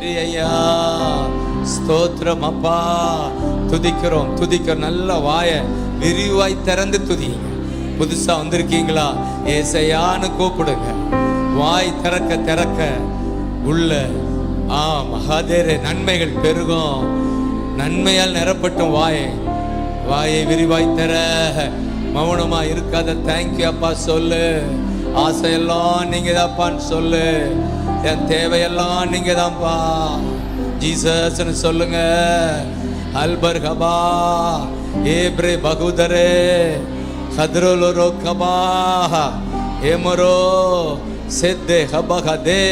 நன்றி ஐயா, ஸ்தோத்திரம் அப்பா. துதிக்கிறோம் துதிக்கிறோம். நல்ல வாய விரிவாய் திறந்து துதிங்க. புதுசா வந்திருக்கீங்களா, ஏசையான்னு கூப்பிடுங்க. வாய் திறக்க திறக்க உள்ள மகாதேரே நன்மைகள் பெருகும். நன்மையால் நிரப்பட்டும் வாயை விரிவாய் தர. மௌனமா இருக்காத. தேங்க்யூ அப்பா சொல்லு. ஆசையெல்லாம் நீங்க தான்ப்பான்னு சொல்லு. என் தேவையெல்லாம் நீங்க தான்ப்பா ஜீசஸ்ன்னு சொல்லுங்க. அல்பர் கபா ஏப்ரே பகுதரே கத்ரோலோ கபா ஏமரோ செத்தே ஹபகதே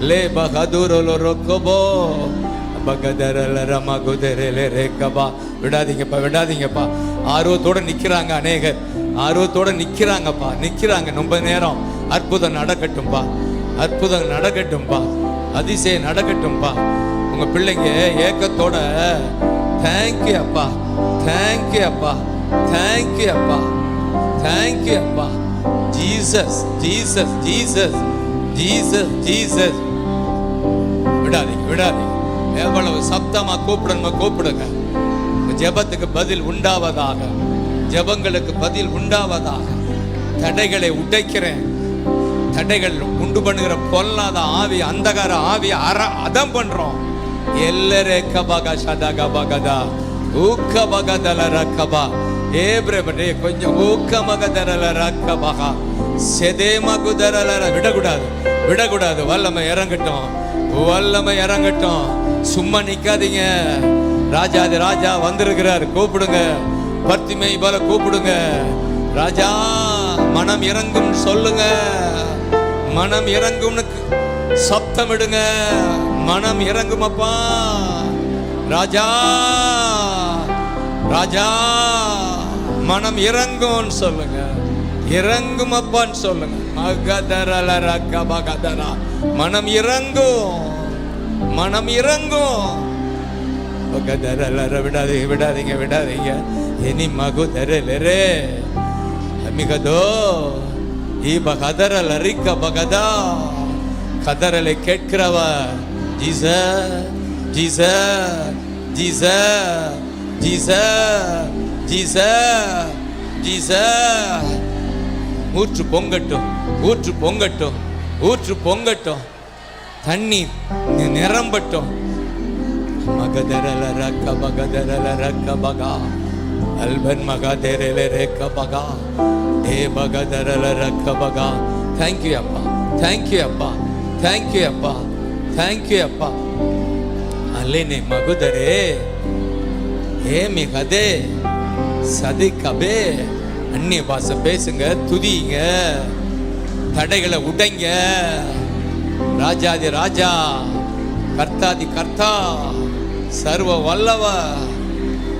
லே பகதுரோலோ ரொக்கபோ பகதரல ரமகுதரே ரே கபா. விடாதீங்கப்பா விடாதீங்கப்பா. ஆர்வத்தோட நிக்கிறாங்க அநேகர். ஆர்வத்தோட நிக்கிறாங்கப்பா, நிக்கிறாங்க. ரொம்ப நேரம் அற்புதம் நடக்கட்டும்பா, அற்புதம் நடக்கட்டும்பா, அதிசயம் நடக்கட்டும்பா. உங்க பிள்ளைங்க ஏக்கத்தோட தேங்க்யூ அப்பா, தேங்க்யூ அப்பா, தேங்க்யூ அப்பா, தேங்க்யூ அப்பா. Jesus Jesus Jesus Jesus Jesus. விடாதீங்க விடாதீங்க. எவ்வளவு சப்தமா கூப்பிடணுமா கூப்பிடுங்க. ஜெபத்துக்கு பதில் உண்டாவதாக, ஜெபங்களுக்கு பதில் உண்டாவதாக. தடைகளை உடைக்கிறேன். தடைகள் உண்டு பண்ணுகிற பொல்லாத ஆவி, அந்தகார ஆவி அதம் பண்றோம். எல்லாரே கபகா சதகா பகதா ஊக்க பகதல ரக்கபா ஏப்ரே கொஞ்சம் ஊக்க மகதரல ரக்கபகா செதே மகுதரல. விடக்கூடாது விடக்கூடாது. வல்லமை இறங்கட்டும், வல்லமை இறங்கட்டும். சும்மா நிக்காதீங்க. ராஜாதி ராஜா வந்திருக்கிறார். கூப்பிடுங்க. பர்த்திமை போல கூப்பிடுங்க. ராஜா மனம் இறங்கும் சொல்லுங்க. மனம் இறங்கும்னு சப்தமிடுங்க. மனம் இறங்கும் அப்பா. ராஜா ராஜா மனம் இறங்கும் சொல்லுங்க. இறங்கும் அப்பான்னு சொல்லுங்க. மகதரல ரக்கபகதரா. மனம் இறங்கும், மனம் இறங்கும். விடாதீங்க விடாதீங்க விடாதீங்க. இனி மகுதரே மிகதோ பகதரல ரிக்க பகதா. கதறலை கேட்கிறவர் ஜீச ஜீச ஜீச ஜீச ஜீச ஜீச. ஊற்று பொங்கட்டும், ஊற்று பொங்கட்டும், ஊற்று பொங்கட்டும். தண்ணீர் நிரம்பட்டும். மகதரல ரக்க பகதரல ரக்க பகா அல்பன் மகதரல ரக்க பகா ஏ பகதரல ரக்க பகா. தேங்க்யூ அப்பா, தேங்க்யூ அப்பா, தேங்க்யூ அப்பா, தேங்க்யூ அப்பா. அல்லேனே மகுதரே ஏ மிகதே சதி கபே. அந்நிய பாஷை பேசுங்க, துதிங்க, தடைகளை உடைங்க. ராஜாதி ராஜா, கர்த்தாதி கர்த்தா, சர்வ வல்லவ.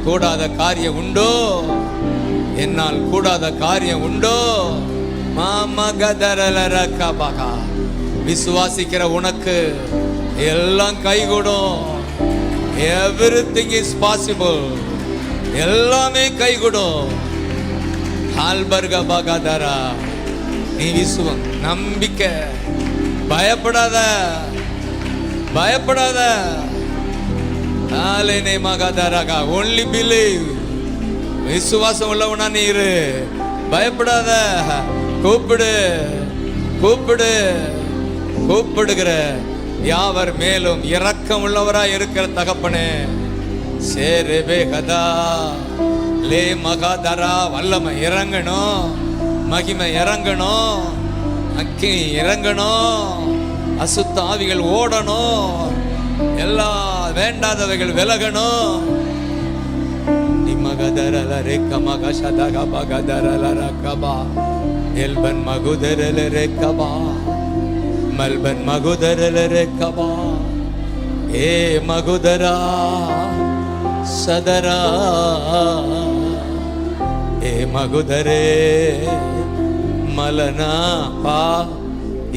கூடாத காரியம் உண்டோ? என்னால் கூடாத காரியம் உண்டோ? மாமகதரலரகபகா. விசுவாசிக்கிற உனக்கு எல்லாம் கைகூடும். Everything is possible. எல்லாமே கைகூடும். ஆல்பர்கபகதரா. நீ விசுவம், நம்பிக்கை. பயப்படாத, பயப்படாத. ஆலேனே மகதரகா. Only believe. விசுவாசம் உள்ளவனா நீ இரு. பயப்படாத. கூப்பிடு, கூப்பிடு. கூப்பிடுகிற யாவர் மேலும் இரக்கம் உள்ளவரா இருக்கிற தகப்பனே. சேரே கதா லே மகாதரா. வல்லமை இறங்கணும், மகிமை இறங்கணும், அக்கி இறங்கணும், அசுத்த ஆவிகள் ஓடணும், எல்லா வேண்டாதவைகள் விலகணும். மகதரல ரேக்க மகஷதக பகதரல ரக்கபா எல்பன் மகுதரல ரேக்கபா மல்பன் மகுதரல ரேக்கபா ஏ மகுதரா சதரா ஏ மகுதரே மலனா பா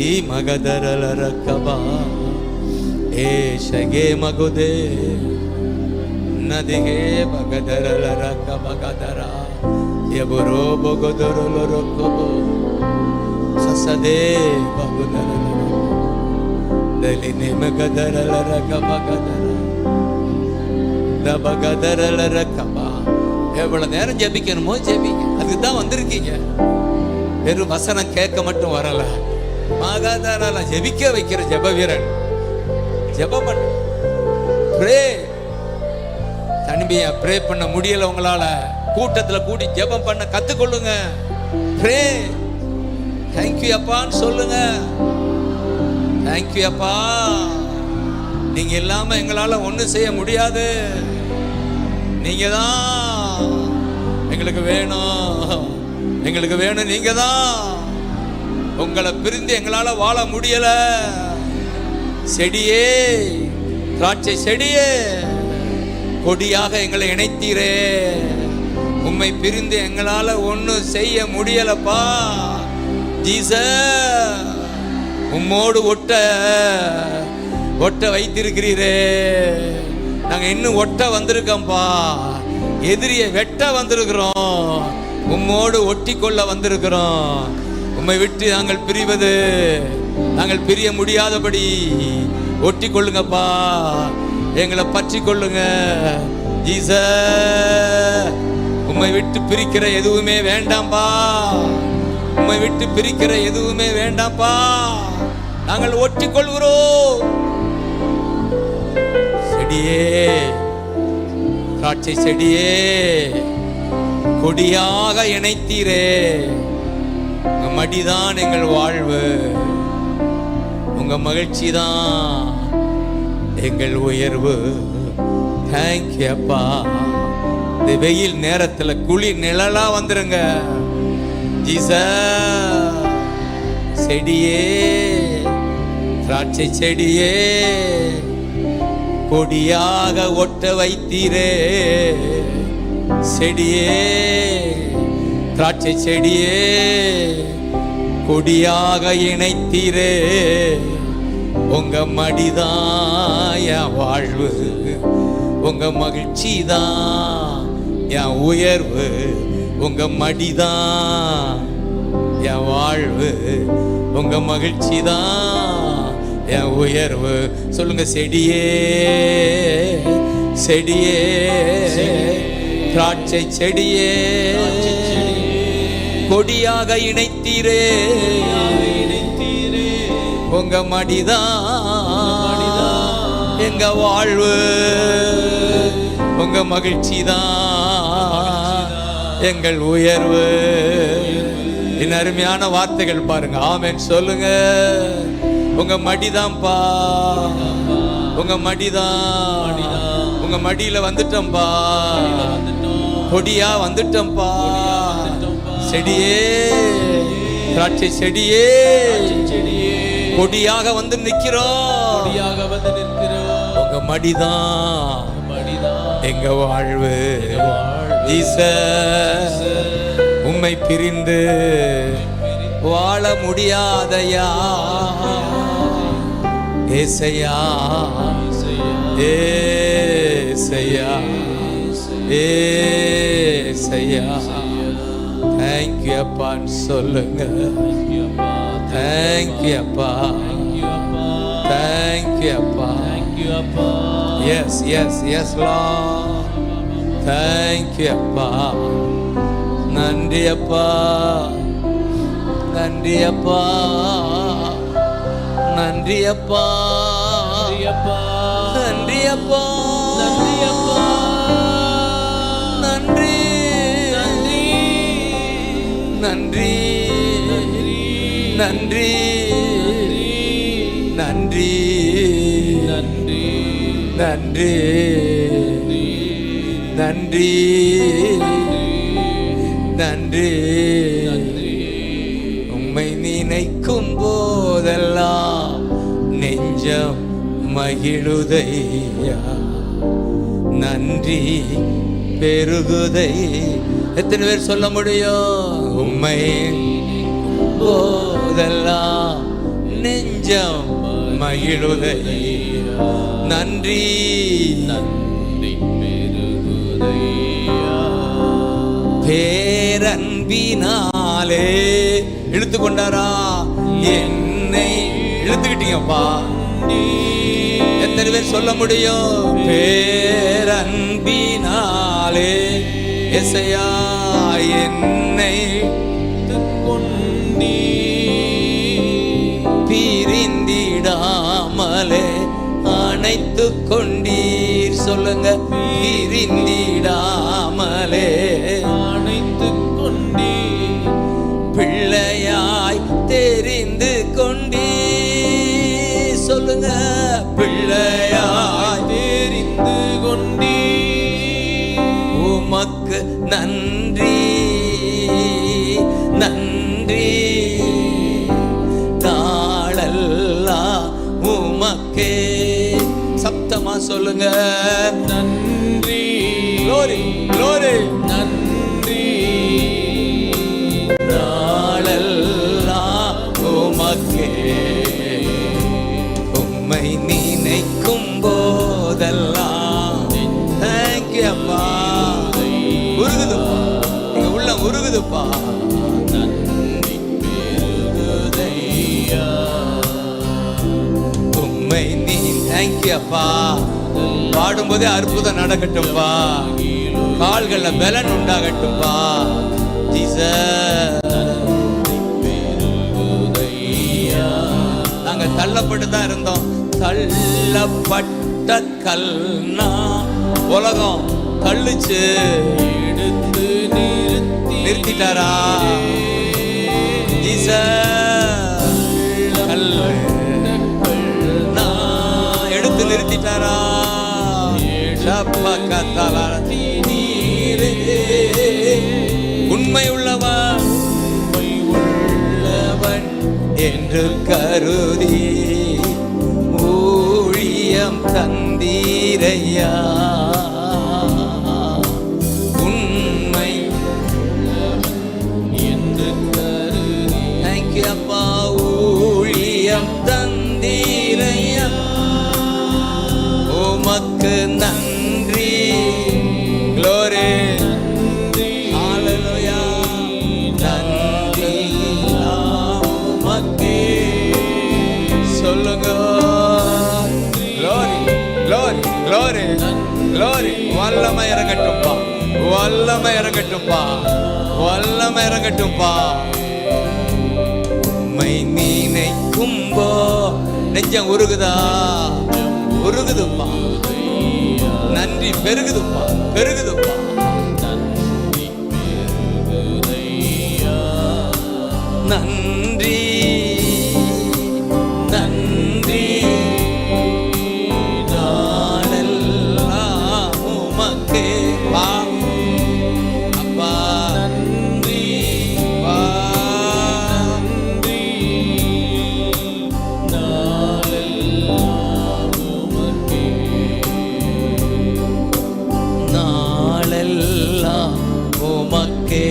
ಈ ಮಗದರಲ ರಕ್ಕಬ ಏ ಶಗೆ ಮಗುದೆ ನದಿಗೆ ಬಗದರಲ ರಕ್ಕ ಬಗದರ ಎಬುರೋ ಬೊಗದರಲ ರಕ್ಕಬೋ ಸಸದೆ ಬಗುದರಲ எவ்வளவு நேரம் ஜெபிக்கணுமோ ஜெபிங்க. அதுக்கு தான் வந்திருக்கீங்க. வெறும் வசனம் கேட்க மட்டும் வரல. மகதரல ஜெபிக்க வைக்கிற ஜெப வீரன். ஜெபம் பண்ண ப்ரே. தனிமையா ப்ரே பண்ண முடியல உங்களால, கூட்டத்துல கூடி ஜெபம் பண்ண கத்துக்கொள்ளுங்க. ப்ரே. தேங்க்யூ அப்பான்னு சொல்லுங்க. தேங்க்யூ அப்பா, நீங்க இல்லாம எங்களால ஒண்ணும் செய்ய முடியாது. நீங்க தான் எங்களுக்கு வேணும், எங்களுக்கு வேணும். நீங்க தான். உங்களை பிரிந்து எங்களால வாழ முடியல. செடியே, திராட்சை செடியே, கொடியாக எங்களை இணைத்தீரே. உம்மை பிரிந்து எங்களால ஒன்னும் செய்ய முடியலப்பா. ஜீசஸ், உம்மோடு ஒட்ட வைத்திருக்கிறீரே. நாங்க இன்னும் ஒட்ட வந்திருக்கோம்பா. எதிரியை வெட்ட வந்திருக்கிறோம். உம்மோடு ஒட்டி கொள்ள வந்திருக்கிறோம். உம்மை விட்டு நாங்கள் பிரிவது, நாங்கள் பிரிய முடியாதபடி ஒட்டி கொள்ளுங்கப்பா. எங்களை பற்றி கொள்ளுங்க ஜீசஸ். உம்மை விட்டு பிரிக்கிற எதுவுமே வேண்டாம்பா. உம்மை விட்டு பிரிக்கிற எதுவுமே வேண்டாம்பா. நாங்கள் ஒட்டி கொள்கிறோம். செடியே, திராட்சை செடியே, கொடியாக இணைத்தீரே. உங்க மடிதான் எங்கள் வாழ்வு. உங்க மகிழ்ச்சி தான் எங்கள் உயர்வு. தேங்க்யூ அப்பா. இந்த வெயில் நேரத்துல குளிர் நிழலா வந்துருங்க ஜீசஸ். செடியே, திராட்சை செடியே, கொடியாக ஒட்ட வைத்தீரே. செடியே, திராட்சை செடியே, கொடியாக இணைத்தீரே. உங்க மடிதான் என் வாழ்வு. உங்க மகிழ்ச்சி தான் என் உயர்வு. உங்க மடிதான் என் வாழ்வு. உங்க மகிழ்ச்சி தான் என் உயர்வு. சொல்லுங்க செடியே, செடியே, திராட்சை செடியே, கொடியாக இணைத்தீரே. உங்க மடிதான் எங்க வாழ்வு. உங்க மகிழ்ச்சி தான் எங்கள் உயர்வு. என் அருமையான வார்த்தைகள் பாருங்க. ஆமென் சொல்லுங்க. உங்க மடிதான்ப்பா. உங்க மடிதான். உங்க மடியில வந்துட்டோம்பா. கொடியா வந்துட்டோம்பா. செடியே, திராட்சை செடியே, கொடியாக வந்து நிக்கிறோம். உங்க மடிதான் எங்க வாழ்வு. ஜீசஸ், உம்மை பிரிந்து வாழ முடியாதையா. ஏசையா, ஏசையா, ஏசையா. தேங்க்யூ அப்பான்னு சொல்லுங்க. தேங்க்யூ அப்பா. தேங்க்யூ அப்பா. Yes yes yes lord. Thank you அப்பா. நன்றி அப்பா. நன்றி அப்பா. நன்றி அப்பா. நன்றி அப்பா. நன்றி அப்பா. நன்றி நன்றி நன்றி நன்றி நன்றி நன்றி நன்றி. உம்மை நினைக்கும் போதெல்லாம் நெஞ்சம் மகிழுதையா. நன்றி பெருகுதை. எத்தனை பேர் சொல்ல முடியும்? உம்மை போதெல்லாம் நெஞ்சம் மகிழுதையா. நன்றி நன்றி பெருகுதையா. பேரன்பினாலே இழுத்து கொண்டாரா என்னை. இழுத்துக்கிட்டீங்கப்பா. எத்தனை பேர் சொல்ல முடியும்? பேரன்பினாலே எசையா என்னை பிரிந்திடாமலே அணைத்து கொண்டீர். சொல்லுங்க, பிரிந்திடாமலே அணைத்து கொண்டீர். பிள்ளையாய் தெரிந்து கொண்டீர். சொல்லுங்க, பிள்ளையாய் தெரிந்து கொண்டீர். உமக்கு நன்றி நன்றி, நாளெல்லாம் உமக்கே. சப்தமா சொல்லுங்க, நன்றி glory glory, நன்றி. நாளெல்லாம் உமக்கே. உம்மை நினைக்கும் போதெல்லாம் தேங்க்யூ அப்பா. உருகுதுப்பா, எங்க உள்ள உருகுதுப்பா. நன்றி பெருகுதையா. உம்மை நீ தேங்க்யூ அப்பா. பாடும்போதே அற்புதம் நடக்கட்டும்பா. கால்கள்ல பலன் உண்டாகட்டும்பா. ஜீசஸ், நாங்க தள்ளப்பட்டு தான் இருந்தோம். தள்ளப்பட்ட கல்னா உலகம் தள்ளுச்சு, எடுத்து நிறுத்திட்டாரா? ஜீசஸ், கல்னா எடுத்து நிறுத்திட்டாரா? உண்மை உள்ளவன் என்று கருதி ஊழியம் தந்தீரையா. உண்மை என்று கருதி. தேங்க்யூ அப்பா. ஊழியம் தந்தீரையா, உமக்கு நன்றி. glory hallelujah, நன்றி உமக்கே. சொல்லுங்க, glory glory glory glory. வல்லமை இறங்கட்டும்பா, வல்லமை இறங்கட்டும்பா, வல்லமை இறங்கட்டும்பா. உம்மை நினைக்கும்போ நெஞ்சம் உருகுதா? உருகுதுப்பா. நன்றி பெருகுதுப்பா, பெருகுதுப்பா. நன்றி பெருகுதையா. நன்றி நன்றி, நாளெல்லாம் உமக்கே. பா அப்பா நன்றி பா. நன்றி. நாளெல்லாம் உமக்கே. நாளெல்லாம் உமக்கே.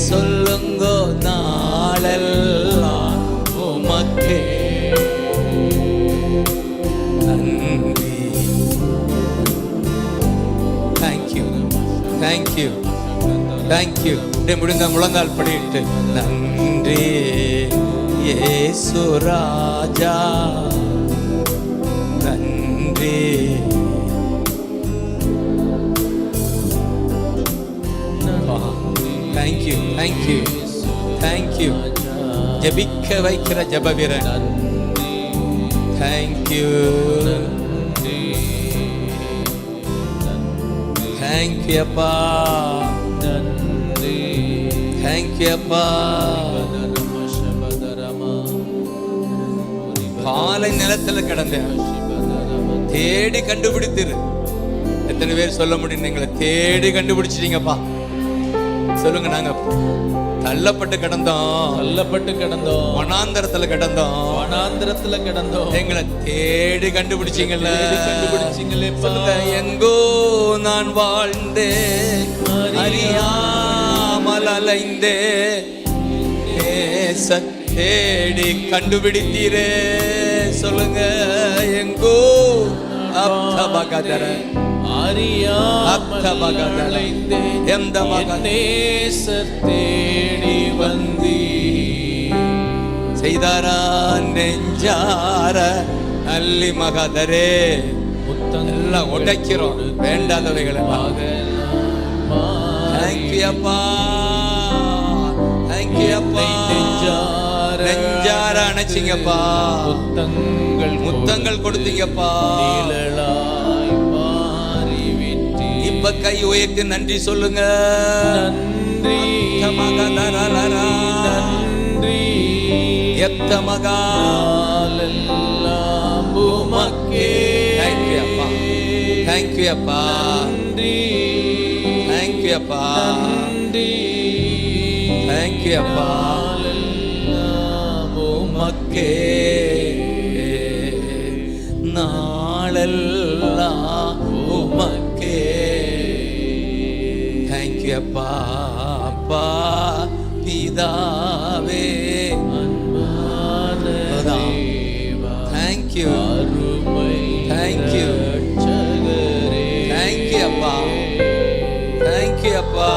சொல்லுங்க, நாளெல்லாம் உமக்கே. நன்றி. Thank you thank you thank you. முடிந்த முழங்கால் படிட்டு நன்றி இயேசு ராஜா, நன்றி. Thank you thank you thank you. ஜபிக்க வைக்கிற ஜப வீரன். தேங்க்யூ தேங்க்யூ அப்பா. தேங்க்யூ அப்பா. பாலை நிலத்துல கிடந்தேன், தேடி கண்டுபிடித்திரு. எத்தனை பேர் சொல்ல முடியும்? நீங்களை தேடி கண்டுபிடிச்சிட்டீங்கப்பா. சொல்லுங்க, நாங்க தள்ளப்பட்டு கிடந்தோம், தள்ளப்பட்டு கிடந்தோம், வனாந்தரத்துல கிடந்தோம், வனாந்தரத்துல கிடந்தோம். எங்களை தேடி கண்டுபிடிச்சீங்கல்ல, கண்டுபிடிச்சீங்களே. சொல்லுங்க, எங்கோ நான் வாழ்ந்தே அறியாமல் அலைந்தே தேடி கண்டுபிடித்தீரே. சொல்லுங்க, எங்கோ அப்தபகதர நேசர் தேடி வந்தி. செய்தாரா நெஞ்சார நல்லி மகாதரே. எல்லாம் உடைக்கிறோம் வேண்டாதவைகளை. தேங்க்யூ அப்பா, தேங்க்யூ அப்பா. நெஞ்சார அணைச்சிங்கப்பா, முத்தங்கள் கொடுத்தீங்கப்பா. இப்ப கை உயர்த்தி நன்றி சொல்லுங்க. எத்த மகா தேங்க்யூ அப்பா, தேங்க்யூ அப்பா, தேங்க்யூ அப்பா, தேங்க்யூ அப்பா. உமக்கே நாளெல்லாம் உமக்கே. தேங்க்யூ அப்பா, அப்பா பிதாவே. தேங்க்யூ, தேங்க்யூ, தேங்க்யூ அப்பா, தேங்க்யூ அப்பா.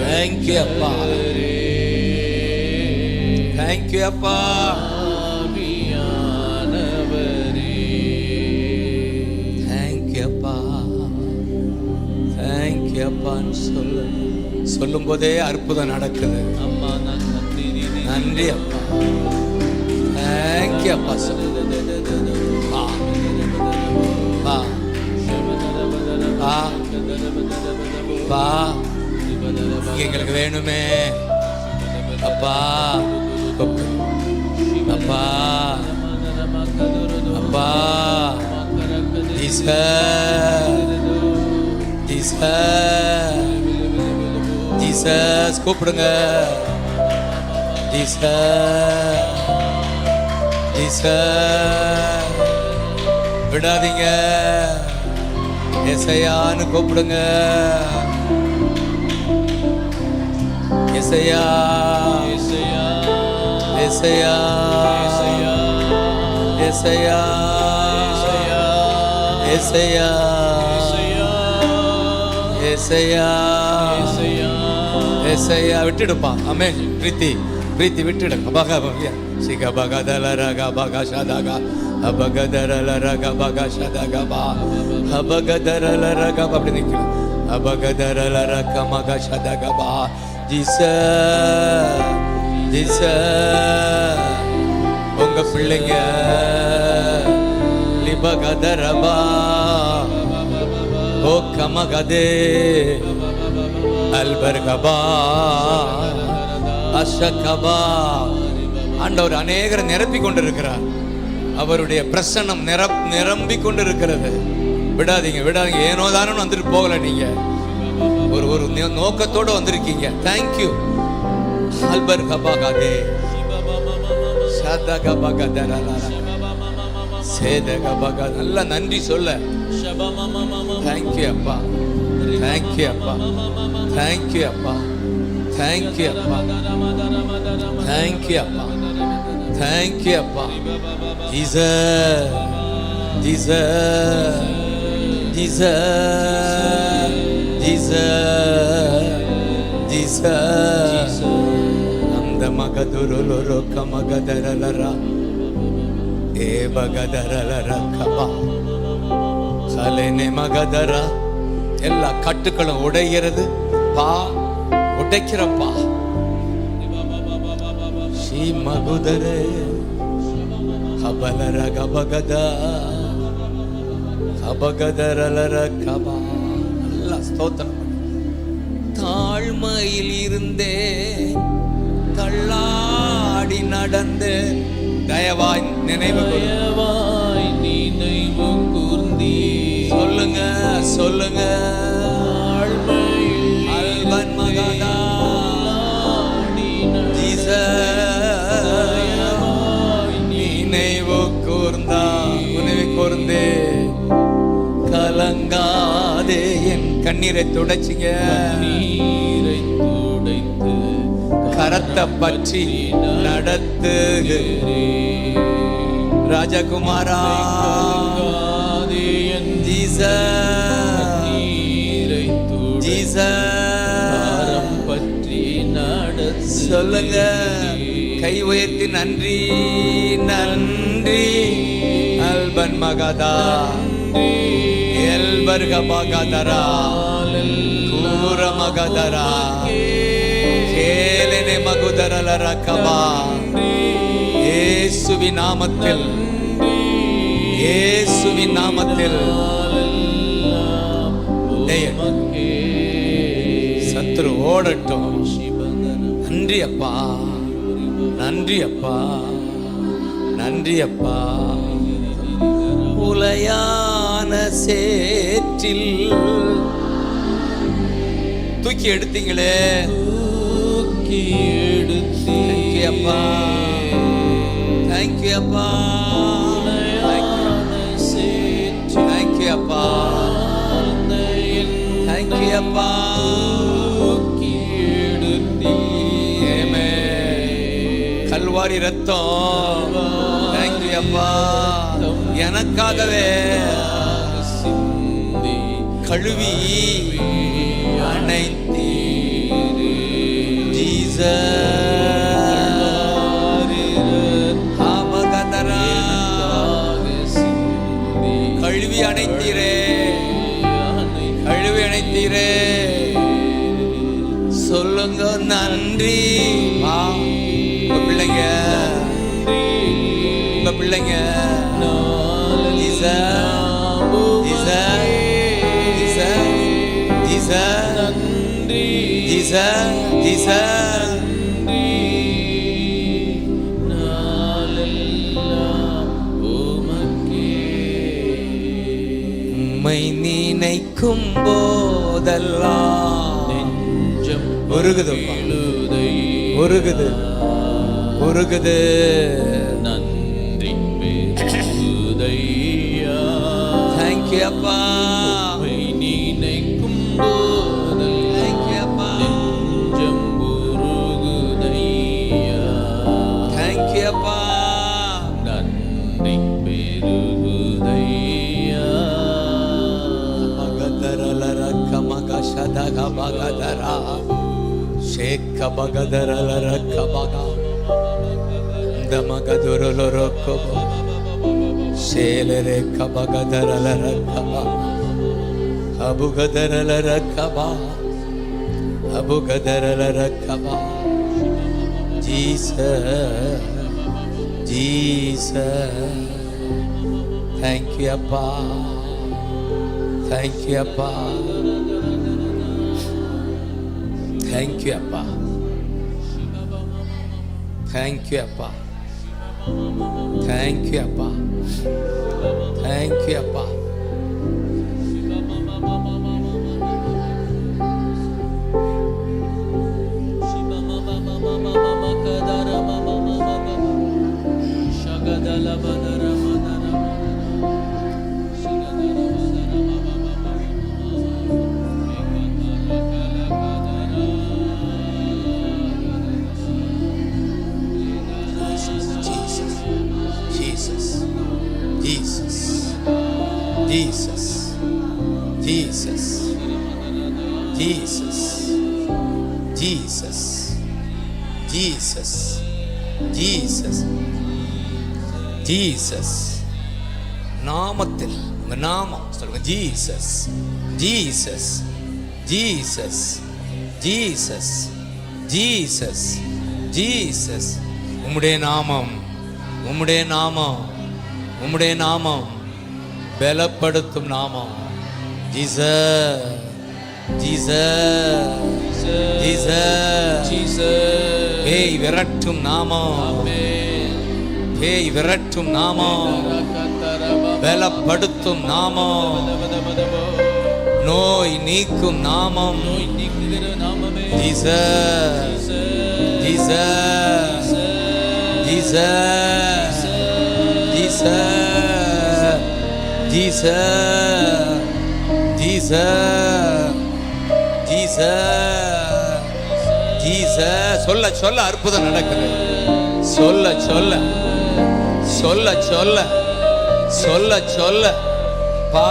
தேங்க்யூ அப்பா, தேங்க்யூ அப்பா. தேங்க்யூ அப்பா, தேங்க்யூ அப்பான்னு சொல்லும் போதே அற்புதம் நடக்குது. நன்றி அப்பா, தேங்க்யூ அப்பா. எங்களுக்கு வேணுமே அப்பா, அப்பா, அப்பா. ஜீசஸ் கூப்பிடுங்க. விடாதீங்க. எசையான்னு கூப்பிடுங்க. எசையா, எசையா, எசையா, எசையா, எசையா, எசையா, எசையா. விட்டுடுப்பா. ஆமென். பிரீத்தி, பிரீத்தி விட்டுடு. அபகா பவியா சிக பகதலரக பகஷதக அபகதரலரக பகஷதகபா அபகதரலரக. அப்படி நிக்கலாம். அபகதரலரக மகஷதகபா. Jesus, Jesus. உங்க பிள்ளைங்க லிபகதரபா ஓ கமகதே அல்பர்கபா அஷகபா. ஆண்டவர் அநேகரை நிரப்பி கொண்டிருக்கிறார். அவருடைய பிரசன்னம் நிரம்பி கொண்டிருக்கிறது. விடாதீங்க, விடாதீங்க. ஏனோ தானு வந்துட்டு போகல. நீங்க ஒரு நோக்கத்தோடு வந்திருக்கீங்க. தேங்க்யூ. அல்பர்கபாகதே சதகபகதரலா சேதகபக. நல்ல நன்றி சொல்ல. தேங்க்யூ அப்பா, தேங்க்யூ அப்பா, தேங்க்யூ அப்பா, தேங்க்யூ அப்பா, தேங்க்யூ அப்பா, தேங்க்யூ அப்பா. Jesus, Jesus, Jesus, Jesus, Jesus. அந்த மகதுருலொரு கமகதரலரா ஏ பகதரலர கபா சலேனே மகதரா. எல்லா கட்டுக்களும் உடைகிறது பா, உடைக்கிறப்பா. ஸ்ரீ மகுதரே கபலர கபகதா கபகதரலர கபா. நல்லா ஸ்தோத்திரம். தாழ்மையில் இருந்தே தள்ளாடி நடந்து தயவாய் நினைவு கூர்ந்தீ. சொல்லுங்க, சொல்லுங்க. அல்பன் மகதா நினைவு கூர்ந்தா. நினைவு கூர்ந்தே கலங்காதே. என் கண்ணீரை துடைச்சிங்க. கரத்தை பற்றி நடத்துகிறே. ராஜகுமாரா பற்றி நடத்து. சொல்லுங்க, கை உயர்த்தி நன்றி நன்றி. அல்பன் மகதா எல்பர்க மகதரா கூர மகதரா கேலனே மகுதரல ரகபா. இயேசுவின் நாமத்தில், இயேசுவின் நாமத்தில் சத்துரு ஓடட்டும். நன்றி அப்பா, நன்றி அப்பா, நன்றி அப்பா. உலையான சேற்றில் தூக்கி எடுத்தீங்களே, தூக்கி எடுத்தீங்க அப்பா. தேங்க்யூ அப்பா, தேங்க்யூ அப்பா, தேங்க்யூ அப்பா. கல்வாரி ரத்தம், தேங்க்யூ அப்பா. எனக்காகவே கழுவி அணைத்தீரே. கழுவி அணைத்தீரே, கழுவி அணைத்தீரே. சொல்லுங்க நன்றி. உங்க பிள்ளைங்க, உங்க பிள்ளைங்க உம்மை நினைக்கும் போதெல்லாம் நெஞ்சம் உருகுது, உருகுது, உருகுது. நன்றி பெருகுதையா. தேங்க்யூ அப்பா. நினைக்கும் போதெல்லாம் தேங்க்யூ அப்பா. நெஞ்சம் உருகுதையா. தேங்க்யூ அப்பா. நன்றி பெருகுதையா. மகதரலர கமக சதக மகதரா ஷேக்க மகதரலர கமக தமகதுரலர கம ஷேலரே கமகதரலர கம அபுகதரலர கம அபுகதரலர கம. Jesus, Jesus. தேங்க்யூ அப்பா, தேங்க்யூ அப்பா, தேங்க்யூ அப்பா, தேங்க்யூ அப்பா, தேங்க்யூ அப்பா, தேங்க்யூ அப்பா. Jesus, Jesus, Jesus, Jesus, Jesus, Jesus, Jesus. நாமத்தில், உங்க நாமம் சொல்லுங்க. Jesus, Jesus, Jesus, Jesus, Jesus, Jesus. உம்முடைய நாமம், உம்முடைய நாமம், உம்முடைய நாமம் பலப்படுத்தும் நாமம். Jesus, Jesus, Jesus. பேய் விரட்டும் நாமம், பேய் விரட்டும் நாமம், பலப்படுத்தும் நாமம், நோய் நீக்கும் நாமம். Jesus, Jesus, Jesus, Jesus, Jesus, Jesus, Jesus, Jesus. சொல்ல சொல்ல அற்புதம் நடக்குது. சொல்ல சொல்ல சொல்ல சொல்ல சொல்ல சொல்ல பா.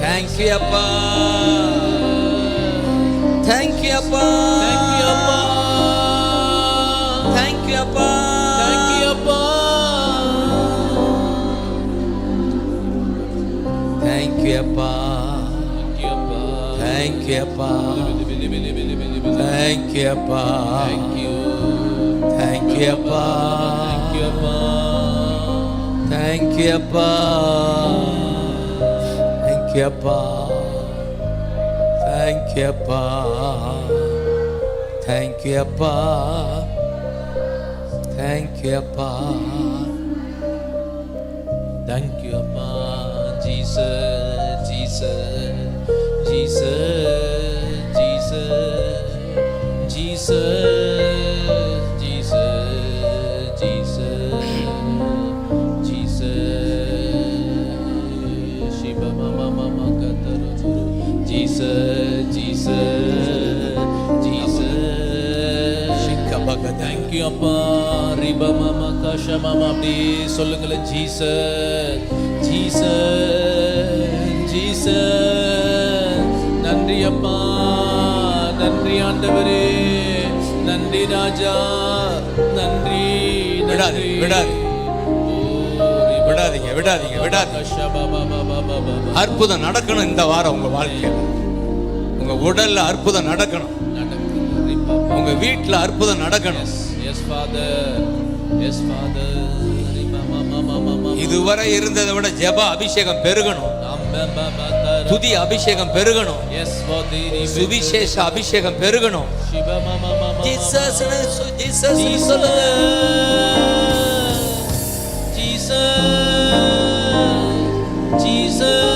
தேங்க்யூ அப்பா, தேங்க்யூ அப்பா, தேங்க்யூ அப்பா, தேங்க்யூ அப்பா, தேங்க்யூ அப்பா, தேங்க்யூ அப்பா, தேங்க்யூ அப்பா, தேங்க்யூ அப்பா, தேங்க்யூ, தேங்க்யூ அப்பா, தேங்க்யூ அப்பா, தேங்க்யூ அப்பா, தேங்க்யூ அப்பா, தேங்க்யூ அப்பா, தேங்க்யூ அப்பா, தேங்க்யூ அப்பா, தேங்க்யூ அப்பா. Jesus, Jesus, Jesus, Jesus, Jesus, Jesus, Jesus, சிவ மம மம கதரு ஜீசஸ், ஜீசஸ், ஜீசஸ். தேங்க்யூ அப்பா. ரிப மம கஷ மம அப்படி சொல்லுங்களேன். Jesus, Jesus, Jesus. நன்றி அப்பா, நன்றி ஆண்டவரே, நன்றி ராஜா, நன்றி. விடாதீங்க, விடாதீங்க, விடாதீங்க, விடாதீங்க, விடாதீங்க. அற்புதம் நடக்கணும் இந்த வாரம் உங்க வாழ்க்கையில. உங்க உடல்ல அற்புதம் நடக்கணும். உங்க வீட்டுல அற்புதம் நடக்கணும். Yes father, yes father. இதுவரை இருந்ததை விட ஜெப அபிஷேகம் பெருகணும். துதி அபிஷேகம் பெருகணும். சுவிசேஷ அபிஷேகம் பெருகணும். ஜீசஸ், ஜீசஸ் சொல்லுங்க. Jesus, Jesus,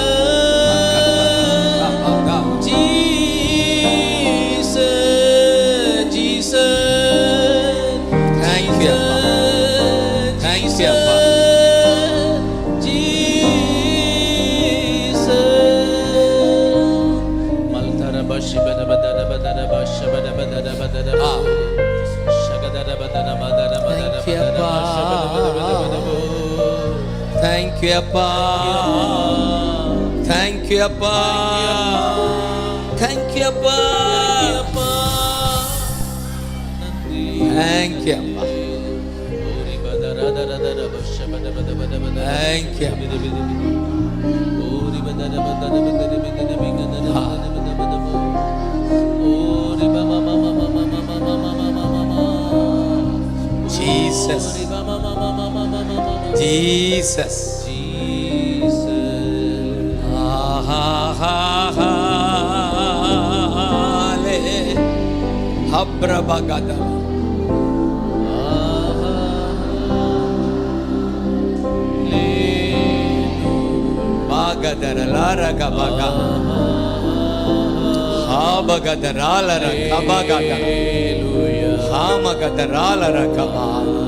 Thank you, Appa. Thank you, Appa. Thank you, Appa. Thank you, Appa. Thank you. Jesus. Jesus. Habrabagada. Bagadara lara gabaga. Habagadara lara gabaga. Hamagadara lara gabaga.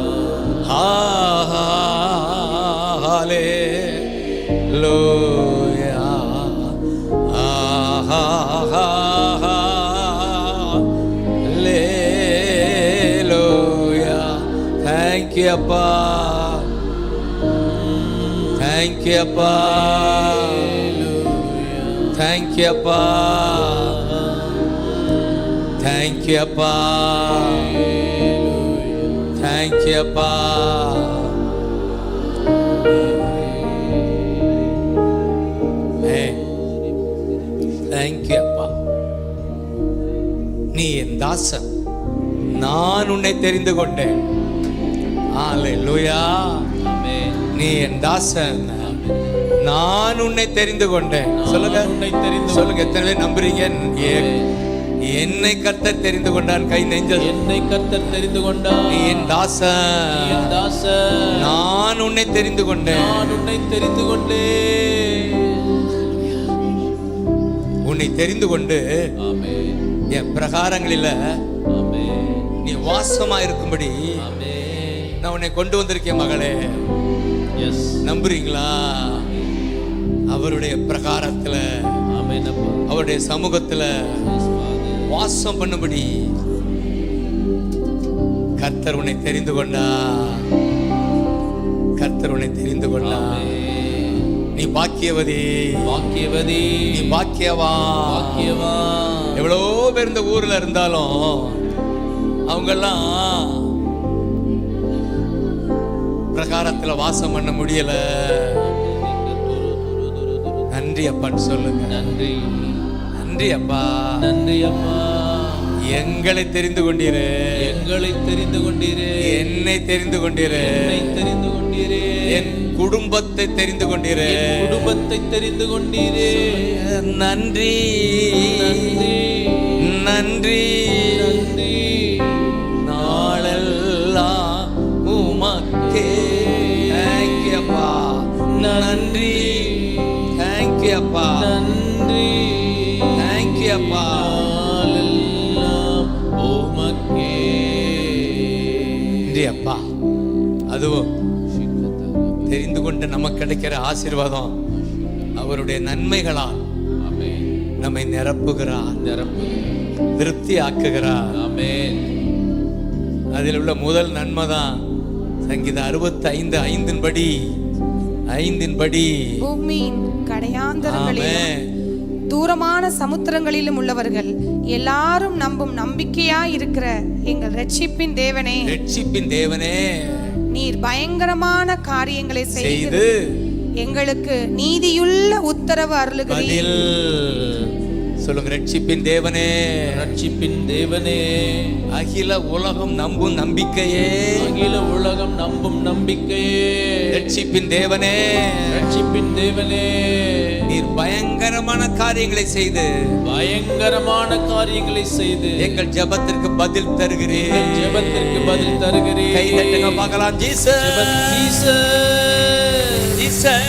Hallelujah. Hallelujah. Thank you, Appa. Thank you, Appa. Thank you, Appa. Thank you, Appa. Thank you, Appa. Thank you, Appa. நீ என் தாசன், நான் உன்னை தெரிந்து கொண்டேன். ஹalleluya. நீ என் தாசன், நான் உன்னை தெரிந்து கொண்டேன். சொல்லுங்க, சொல்லுங்க. எத்தனை பேர் நம்புறீங்க? என்னை கர்த்தர் தெரிந்து கொண்டான். கை நெஞ்சல். என்னை கர்த்தர் தெரிந்து கொண்டான். நீ என் தாசன், என் தாசன், நான் உன்னை தெரிந்து கொண்டேன். நான் உன்னை தெரிந்து கொண்டேன். உன்னை தெரிந்து கொண்டு ஆமென். என் பிரகாரங்களில ஆமென். நீ வாசமா இருக்கும்படி ஆமென். நான் உன்னை கொண்டு வந்திருக்கேன் மகளே. எஸ். நம்புறீங்களா? அவருடைய பிரகாரத்துல, ஆமென் அப்பா. அவருடைய சமூகத்துல எஸ் ஃபாதர். வாசம் பண்ணும்படி கர்த்தர் உன்னை தெரிந்து கொண்டா. கர்த்தர் உன்னை தெரிந்து கொண்டா. நீ பாக்கியவதி, பாக்கியவதி, நீ பாக்கியவா, பாக்கியவா. எவ்வளோ பேர் இந்த ஊர்ல இருந்தாலும் அவங்கெல்லாம் பிரகாரத்துல வாசம் பண்ண முடியல. நன்றி அப்பான்னு சொல்லுங்க. நன்றி, நன்றி அப்பா, நன்றி அப்பா. எங்களை தெரிந்து கொண்டீரே, எங்களை தெரிந்து கொண்டீரே, என்னை தெரிந்து கொண்டீரே, என்னை தெரிந்து கொண்டீரே, என் குடும்பத்தை தெரிந்து கொண்டீரே, என் குடும்பத்தை தெரிந்து கொண்டீரே. நன்றி, நன்றி, நன்றி, நன்றி. நாளெல்லாம் உமக்கே. தேங்க்யூ அப்பா, நன்றி, தேங்க்யூ அப்பா, நன்றி, தேங்க்யூ அப்பா. நாளெல்லாம் உமக்கே. நன்றி அப்பா. அதுவும் தெரிந்து கொண்டு நமக்கு கிடைக்கிற ஆசீர்வாதம் அவருடைய நன்மைகளால் ஆமென். நம்மை நிரப்புகிறார், நிரப்புகிறார், திருப்தி ஆக்குகிறார். ஆமென். அதில் உள்ள முதல் நன்மை தான் சங்கீதம் 65:5 படி, 5 படி, பூமியின் கடையாந்தரங்களிலும் ஆமென், தூரமான சமுத்திரங்களிலும் உள்ளவர்கள் எல்லாரும் நம்பும் நம்பிக்கையா இருக்கிற எங்கள் ரட்சிப்பின் தேவனே, ரட்சிப்பின் தேவனே, நீர் பயங்கரமான காரியங்களை செய்து செய்து எங்களுக்கு நீதியுள்ள உத்தரவு அருளுகிறீர். பதில் சொல்லுங்க. ரட்சிப்பின் தேவனே, ரட்சிப்பின் தேவனே, அகில உலகம் நம்பும் நம்பிக்கையே, அகில உலகம் நம்பும் நம்பிக்கையே, ரட்சிப்பின் தேவனே, ரட்சிப்பின் தேவனே, நீர் பயங்கரமான காரியங்களை செய்து பயங்கரமான காரியங்களை செய்து எங்கள் ஜெபத்திற்கு பதில் தருகிறீர். ஜெபத்திற்கு பதில் தருகிறீர். கை தட்டுங்க பார்க்கலாம். Jesus, Jesus, Jesus,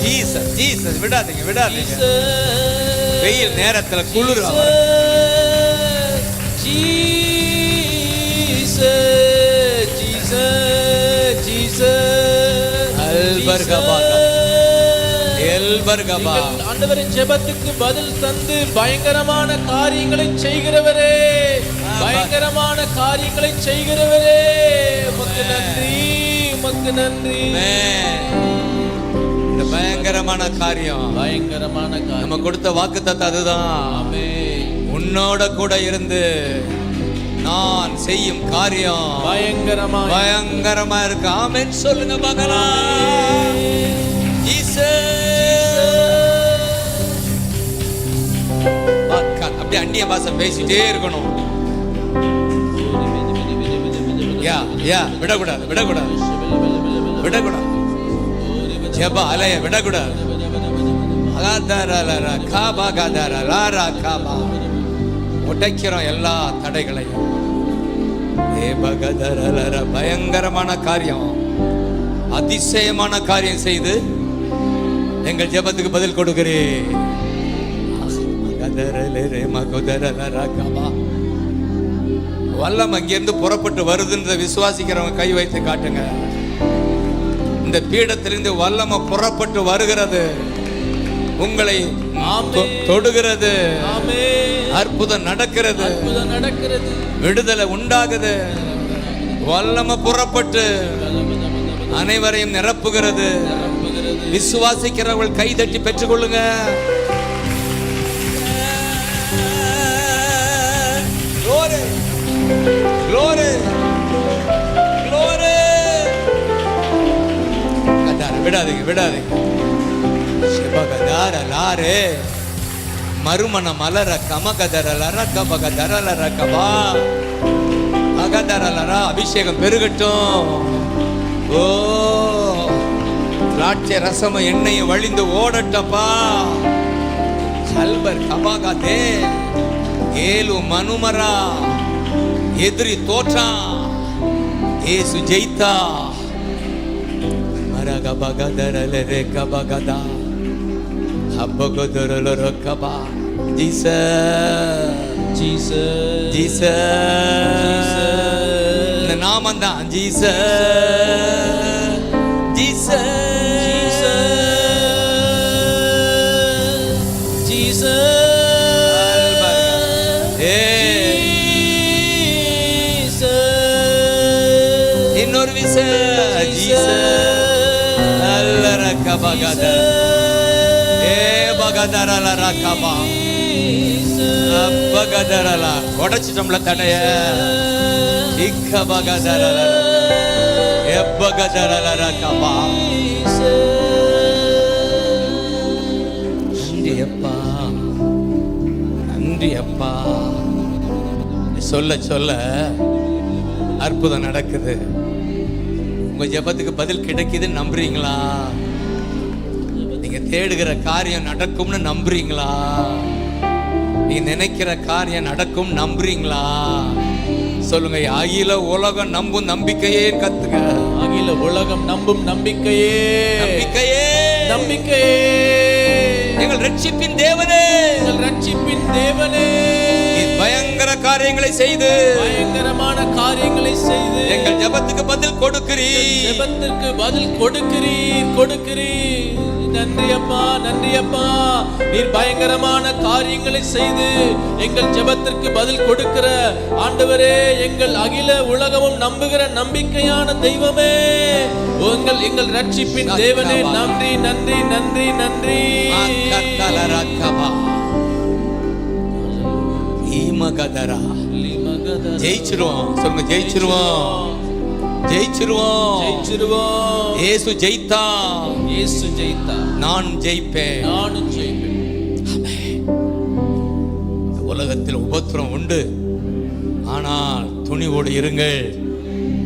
Jesus, Jesus. விடாதீங்க, விடாதீங்க. வெயில் நேரத்துல குளிர். ஆண்டவரின் ஜெபத்துக்கு பதில் தந்து பயங்கரமான காரியங்களை செய்கிறவரே, பயங்கரமான காரியங்களை செய்கிறவரே, உமக்கு நன்றி, உமக்கு நன்றி. இந்த பயங்கரமான காரியம், பயங்கரமான காரியம் நம்ம கொடுத்த வாக்குத்தத்தம் அதுதான். ஆமென். உன்னோட கூட இருந்து நான் செய்யும் காரியம் பயங்கரமா இருக்கு. ஆமென் சொல்லுங்க பார்க்கலாம். அப்படியே அந்நிய பாஷை பேசிட்டே இருக்கணும். விடக்கூடாது, விடக்கூடாது, விடக்கூடாது. ஜெப அலைய விடக்கூடாது. உடைக்கிறோம் எல்லா தடைகளையும். பயங்கரமான காரியம், அதிசயமான காரியம் செய்து எங்கள் ஜெபத்துக்கு பதில் கொடுக்கிறேன். வல்லம் அங்கிருந்து புறப்பட்டு வருதுன்ற விசுவாசிக்கிறவங்க கை வைத்து காட்டுங்க. இந்த பீடத்திலிருந்து வல்லம புறப்பட்டு வருகிறது, உங்களை தொடுகிறது, அற்புதம் நடக்கிறது, விடுதலை உண்டாகுது. வல்லம புறப்பட்டு அனைவரையும் நிரப்புகிறது. விசுவாசிக்கிறவர்கள் கை தட்டி பெற்றுக் கொள்ளுங்க. விடாதீங்க, விடாதீங்க. மறுமண மலர கமகதரலர கபகதரலர கபா அகதரலர. அபிஷேகம் பெருகட்டும். ஓ, திராட்சை ரசம எண்ணெயை வழிந்து ஓடட்டப்பா. கல்பர் கபாகதே ஏலு மனுமரா. எதிரி தோற்றா, ஏசு ஜெயித்தா. மரகபகதரலரே கபகதா அப்பகதரலர கபா. Jesus, Jesus, Jesus. இந்த நாமம் தான் ஜீசஸ், ஜீசஸ், விச நல்ல ரக்கபகத ஏ பகதரல ரக்கபா பகதரல உடைச்சிட்டோம்ல தடைய இக்க பகதரல எப்பகதரல ரக்கபா. நன்றி அப்பா, நன்றி அப்பா. சொல்ல சொல்ல அற்புதம் நடக்குது. உங்க ஜெபத்துக்கு பதில் கிடைக்குதுன்னு நம்புறீங்களா? நீங்க தேடுகிற காரியம் நடக்கும்னு நம்புறீங்களா? நீங்க நினைக்கிற காரியம் நடக்கும் நம்புறீங்களா? சொல்லுங்க. அகில உலகம் நம்பும் நம்பிக்கையே கத்துங்க. அகில உலகம் நம்பும் நம்பிக்கையே, நம்பிக்கையே, நம்பிக்கையே. எங்கள் ரட்சிப்பின் தேவனே, எங்கள் ரட்சிப்பின் தேவனே, பயங்கர காரியங்களை செய்து, பயங்கரமான காரியங்களை செய்து எங்கள் ஜெபத்துக்கு பதில் கொடுக்கிறீர், ஜெபத்திற்கு பதில் கொடுக்கிறீர். நன்றி அப்பா, நன்றி அப்பா. நீர் பயங்கரமான காரியங்களை செய்து எங்கள் ஜெபத்திற்கு பதில் கொடுக்கிற ஆண்டவரே, எங்கள் அகில உலகமும் நம்புகிற நம்பிக்கையான தெய்வமே, எங்கள் ரட்சிப்பின் தேவனே, நன்றி நன்றி நன்றி நன்றி. ஜெயிச்சிருவோம். சொல்லுங்க, ஜெயிச்சிருவோம், ஜெயிச்சிருவோம், ஜெயிச்சிருவோம். இயேசு ஜெயித்தான், இயேசு ஜெயித்தார், நானும் ஜெயிப்பேன், நானும் ஜெயிப்பேன். உலகத்தில் உபத்திரம் உண்டு, ஆனால் துணிவோடு இருங்கள்.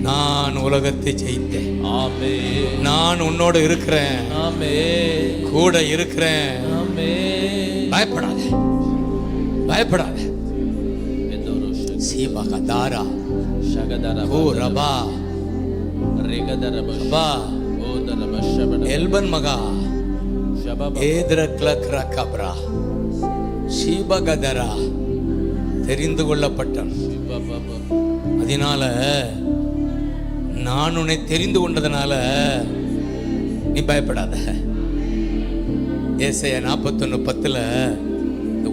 நான் உலகத்தை ஜெயித்தேன். ஆமென். நான் உன்னோடு இருக்கிறேன். ஆமென். கூட இருக்கிறேன். ஆமென். பயப்படாத, பயப்படாத. சீபகதாரா ஷகதர ஓ ரபா ரிகதர பா ஓதர பஷபட எல்பன் மகா ஷபப ஏத்ர க்லக்ர கப்ரா சீபகதரா தெரிந்து கொள்ளப்பட்டான். ஷபப. அதனால நான் உன்னை தெரிந்து கொண்டதனால நீ பயப்படாத. ஏசாயா 41:10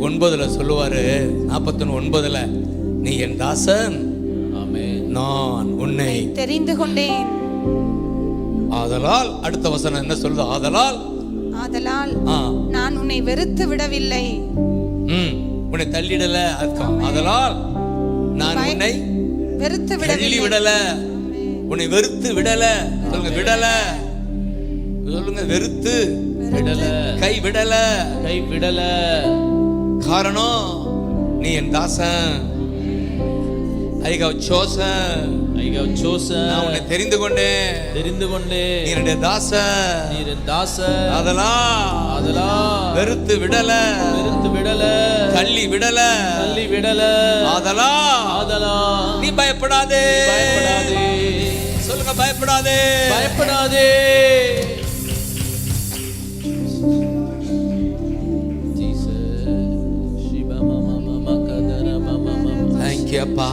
9 சொல்லுவாரு. 41:9 நீ என் தாசன், ஆமென், நான் உன்னை தெரிந்து கொண்டேன். ஆதலால் அடுத்த வசனம் என்ன சொல்லுது? ஆதலால் நான் உன்னை வெறுத்து விடவில்லை. உன்னை தள்ளிடல அர்த்தம். ஆதலால் நான் உன்னை வெறுத்து விடல, உன்னை வெறுத்து விடல. சொல்லுங்க, விடல. சொல்லுங்க, வெறுத்து விடல, கை விடல, கை விடல. காரணம் நீ என் தாசன். I have chosen. நான் உன்னை தெரிந்து கொண்டேன். நீ என்னுடைய தாசன். அதெல்லாம் வெறுத்து விடல, தள்ளி விடல. அதெல்லாம் நீ பயப்படாதே. சொல்லுங்க, பயப்படாதே. Thank you, Appa.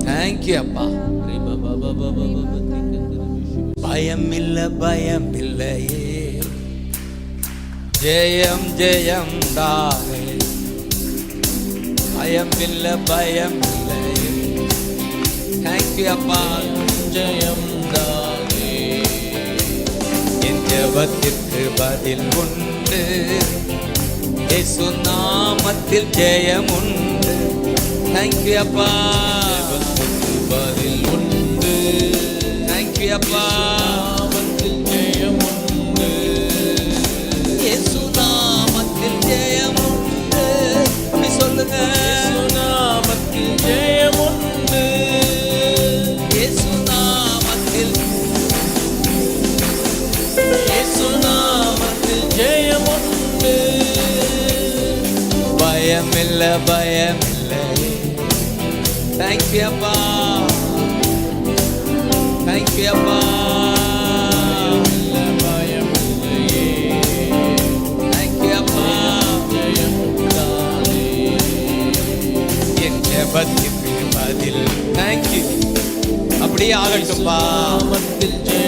Thank you, Appa. பயமில்லையே, ஜெயம் ஜெயம் தானே. பயமில்லையே. Thank you, Appa. ஜெயம் தானே. என் ஜெபத்திற்கு பதில் உண்டு, இயேசு நாமத்தில் ஜெயம் உண்டு. Thank you, Appa. பதில் உண்டு. Thank you, Appa. நாமத்தில் ஜெயம் உண்டு. இயேசு நாமத்தில் ஜெயம் உண்டு. அப்படி சொல்லுங்க. இயேசு நாமத்தில் ஜெயம் உண்டு. இயேசு நாமத்தில் ஜெயம் உண்டு. பயமில்லை. Thank you, Appa. Thank you, Appa. Thank you, Appa. என் ஜெபத்திற்கு பதில். Thank you. அப்படியே ஆகட்டும்பா,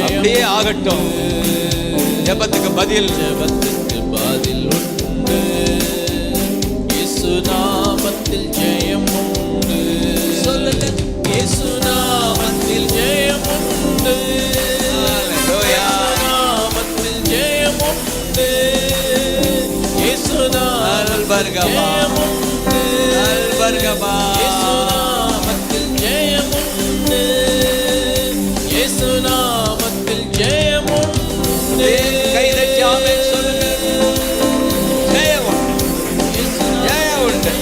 அப்படியே ஆகட்டும். ஜெபத்துக்கு பதில் உண்டு. இயேசு நாமத்தில் ஜெயம் உண்டு. சொல்லுங்க. இயேசு அல்பர்கபா அல்பர்கபா இயேசுநாமத்தில் ஜெயமுண்டு இயேசுநாமத்தில் ஜெயமுண்டு கைதட்டி ஆமென் சொல்லுங்க. ஜெயம் உண்டு,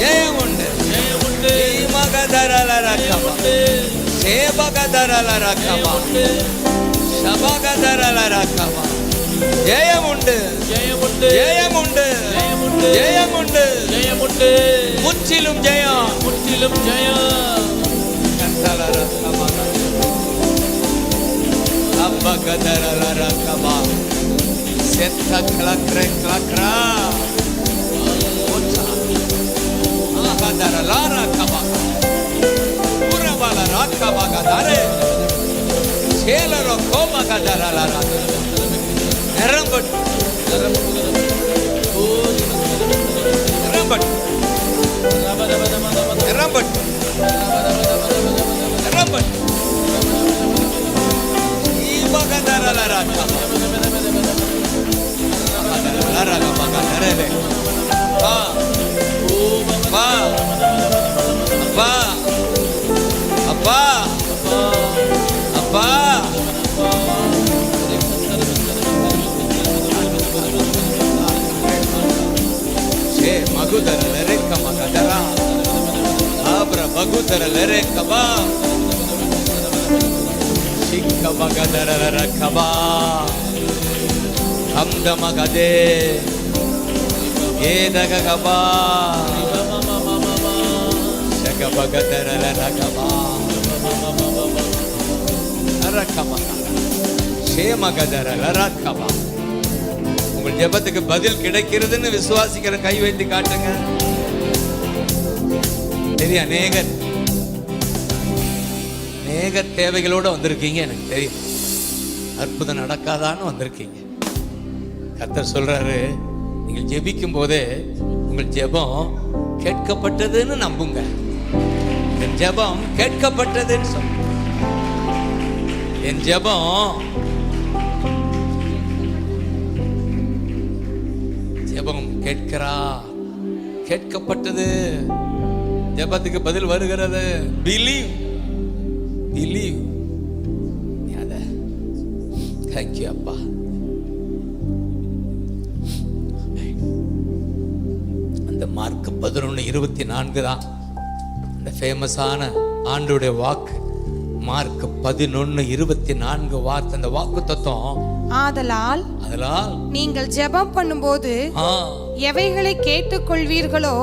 ஜெயம் உண்டு, ஜெயம் உண்டு. மகதரலரகபா சேபகதரலரகபா சபகதரலரகபா ஜெயம் உண்டு, ஜெயம் உண்டு, ஜெயம் உண்டு, ஜெயம் உண்டு, ஜெயம் உண்டு, ஜெயம் உண்டு. முற்றிலும் ஜெயம், முற்றிலும் ஜெயம். கந்தலரகபா அபகதரலரகபா செத்த கிளக்ரே கிளக்ரா ஆகதரலரகபா புரபலரகபா கதரே சேலரோ கோமகதரலரகபா நிரம்பட் நிரம்பட் நிரம்பட் நிரம்பட் ஈமகதரலரகபா லரகபா கதரே வா வா அப்பா அப்பா அப்பா சே மகுதரலரே கமகதரா ஆப்ர மகுதரலரே கபா சிக்க மகதரலர கபா அம்தமகதே ஏதக கபா சகபகதரலர கபா அரகபா சேமகதரலர கபா. உங்கள் ஜெபத்துக்கு பதில் கிடைக்கிறதுன்னு விசுவாசிக்கிற கை வைத்து காட்டுங்க. தெரியும், அநேக தேவைகளோட வந்திருக்கீங்க, எனக்கு தெரியும். அற்புதம் நடக்காதான்னு வந்திருக்கீங்க. கர்த்தர் சொல்றாரு, நீங்கள் ஜெபிக்கும் போதே உங்கள் ஜெபம் கேட்கப்பட்டதுன்னு நம்புங்க. என் ஜெபம் கேட்கப்பட்டதுன்னு சொல்லுங்க. என் ஜெபம் கேட்கிறா, கேட்கப்பட்டது, ஜெபத்துக்கு பதில் வருகிறது. Believe believe. தேங்க்யூ அப்பா. அந்த மார்க் 11:24 தான் அந்த ஃபேமஸான ஆண்டோடைய வாக்கு. மார்க் 11:24 வார்த்தை, அந்த வாக்கு தத்துவம். ஆதலால் நீங்கள் ஜெபம் பண்ணும்போது எவைகளை கேட்டுக்கொள்வீர்களோ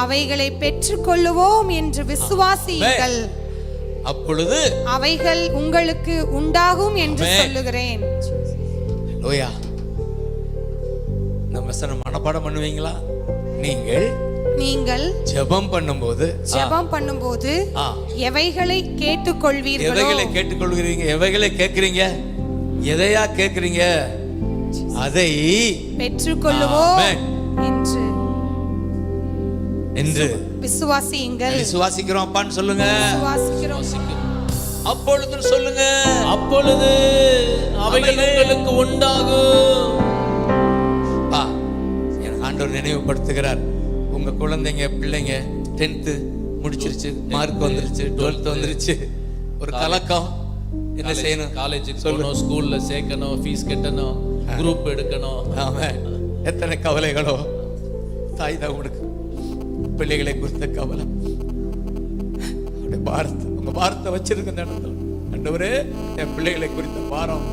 அவைகளை பெற்றுக்கொள்ளுவோம் என்று விசுவாசியுங்கள், அப்பொழுது அவைகள் உங்களுக்கு உண்டாகும் என்று சொல்லுகிறேன். லோயா, இந்த வசனம் மனப்பாடம் பண்ணுவீங்களா? நீங்கள் ஜெபம் பண்ணும்போது எவைகளை கேட்டுக்கொள்வீர்களோ, எவைகளை கேட்டுக்கொள்கிறீங்க, எவைகளை கேட்கிறீங்க, எதையா கேட்கிறீங்க, அதை பெற்றுக்கொள்ளுவோம் என்று விசுவாசியுங்கள். விசுவாசிக்கிறோம் அப்பான்னு சொல்லுங்க. அப்பொழுது சொல்லுங்க, அப்பொழுது அவைகள் உங்களுக்கு உண்டாகும். ஆண்டவர் நினைவுபடுத்துகிறார். உங்க குழந்தைங்க பிள்ளைங்க 10th முடிச்சிருச்சு, மார்க் வந்துருச்சு, 12th வந்துருச்சு, ஒரு கலக்கம். என்ன செய்யணும்? காலேஜுக்கு சொல்லணும், ஸ்கூல்ல சேர்க்கணும், ஃபீஸ் கட்டணும், குரூப் எடுக்கணும். ஆமாம், எத்தனை கவலைகளோ. தாய் தான் உனக்கு பிள்ளைகளை குறித்த கவலை. பாரத், உங்க பாரத்தை வச்சிருக்க இந்த இடத்துல. ஆண்டவரே, என் பிள்ளைகளை குறித்த பாரம்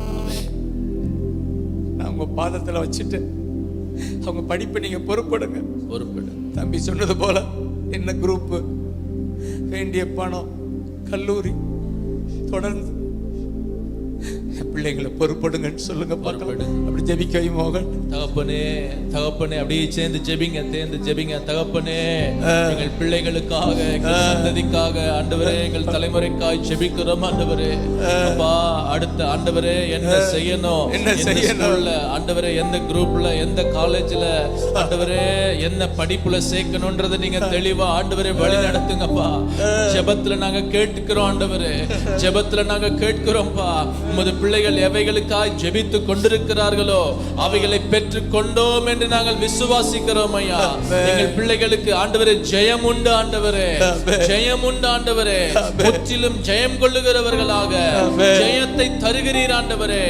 நான் உங்க பாதத்துல வச்சுட்டு, அவங்க படிப்பு நீங்க பொறுப்படுங்க. தம்பி சொன்னது போல, என்ன குரூப், வேண்டிய பணம், கல்லூரி, தொடர்ந்து பிள்ளைங்களை பொறுப்படுங்கன்னு சொல்லுங்க. அப்படி ஜெபிக்க மோகன். தகப்பனே, தகப்பனே, அப்படியே சேர்ந்து ஜெபிங்க. தகப்பனே, எங்கள் பிள்ளைகளுக்காக, எங்கள் சந்ததிக்காக, ஆண்டவரே, எங்கள் தலைமுறைக்காக ஜெபிக்கிறோம். ஆண்டவரே, அப்பா, அடுத்த ஆண்டவரே என்ன செய்யணும், ஆண்டவரே, எந்த குரூப்ல, எந்த காலேஜ்ல, ஆண்டவரே, என்ன படிப்புல சேர்க்கணும்ன்றதை நீங்க தெளிவா ஆண்டவரே வழி நடத்துங்கப்பா. ஜெபத்துல நாங்க கேட்டுக்கிறோம் ஆண்டவரே, ஜெபத்துல நாங்க கேட்கிறோம்ப்பா. உமது பிள்ளைகள் பிள்ளைகள் எவைகளுக்காய் ஜெபித்துக் கொண்டிருக்கிறார்களோ அவைகளை பெற்றுக் கொண்டோம் என்று நாங்கள் விசுவாசிக்கிறோம் ஐயா. எங்கள் பிள்ளைகளுக்கு ஆண்டவரே ஜெயம் உண்டு ஆண்டவரே, ஜெயம் உண்டு ஆண்டவரே. முற்றிலும் ஜெயம் கொள்ளுகிறவர்களாக ஜெயத்தை தருகிறீர் ஆண்டவரே.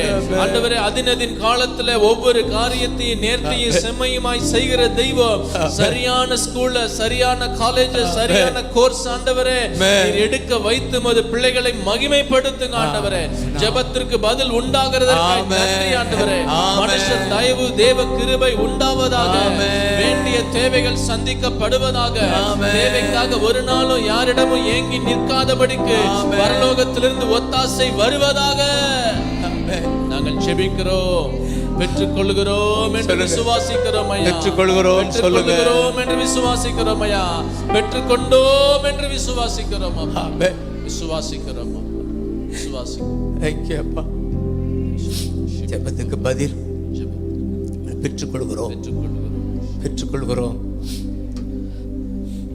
ஆண்டவரே அதினதின் காலத்துல ஒவ்வொரு காரியத்தையும் நேர்த்தியும் செம்மையுமாய் செய்கிற தெய்வம். சரியான ஸ்கூல்ல, சரியான காலேஜ், சரியான கோர்ஸ் ஆண்டவரே நீர் எடுக்க வைத்து மது பிள்ளைகளை மகிமைப்படுத்துங்க ஆண்டவரே. ஜெபத்திற்கு பதில் உண்டாகிறதற்காக நன்றி ஆண்டவரே. மனுஷர் தயவு தேவ கிருபை உண்டாவதாக, வேண்டிய தேவைகள் சந்திக்கப்படுவதாக, தேவைக்காக ஒரு நாளும் யாரிடமும் ஏங்கி நிற்காதபடிக்கு பரலோகத்திலிருந்து ஒத்தாசை வருவதாக நாங்கள் ஜெபிக்கிறோம். பெற்றுக்கொள்கிறோம் என்று விசுவாசிக்கிறோம் ஐயா. பெற்றுக்கொள்கிறோம் சொல்லுகிறோம் என்று விசுவாசிக்கிறோம் ஐயா. பெற்றுக்கொண்டோம் என்று விசுவாசிக்கிறோம் அப்பா. விசுவாசிக்கிறோம் விசுவாசிக்கிறோம். ஜெபத்துக்கு பதில் பெற்றுக்கொள்கிறோம், பெற்றுக்கொள்கிறோம்.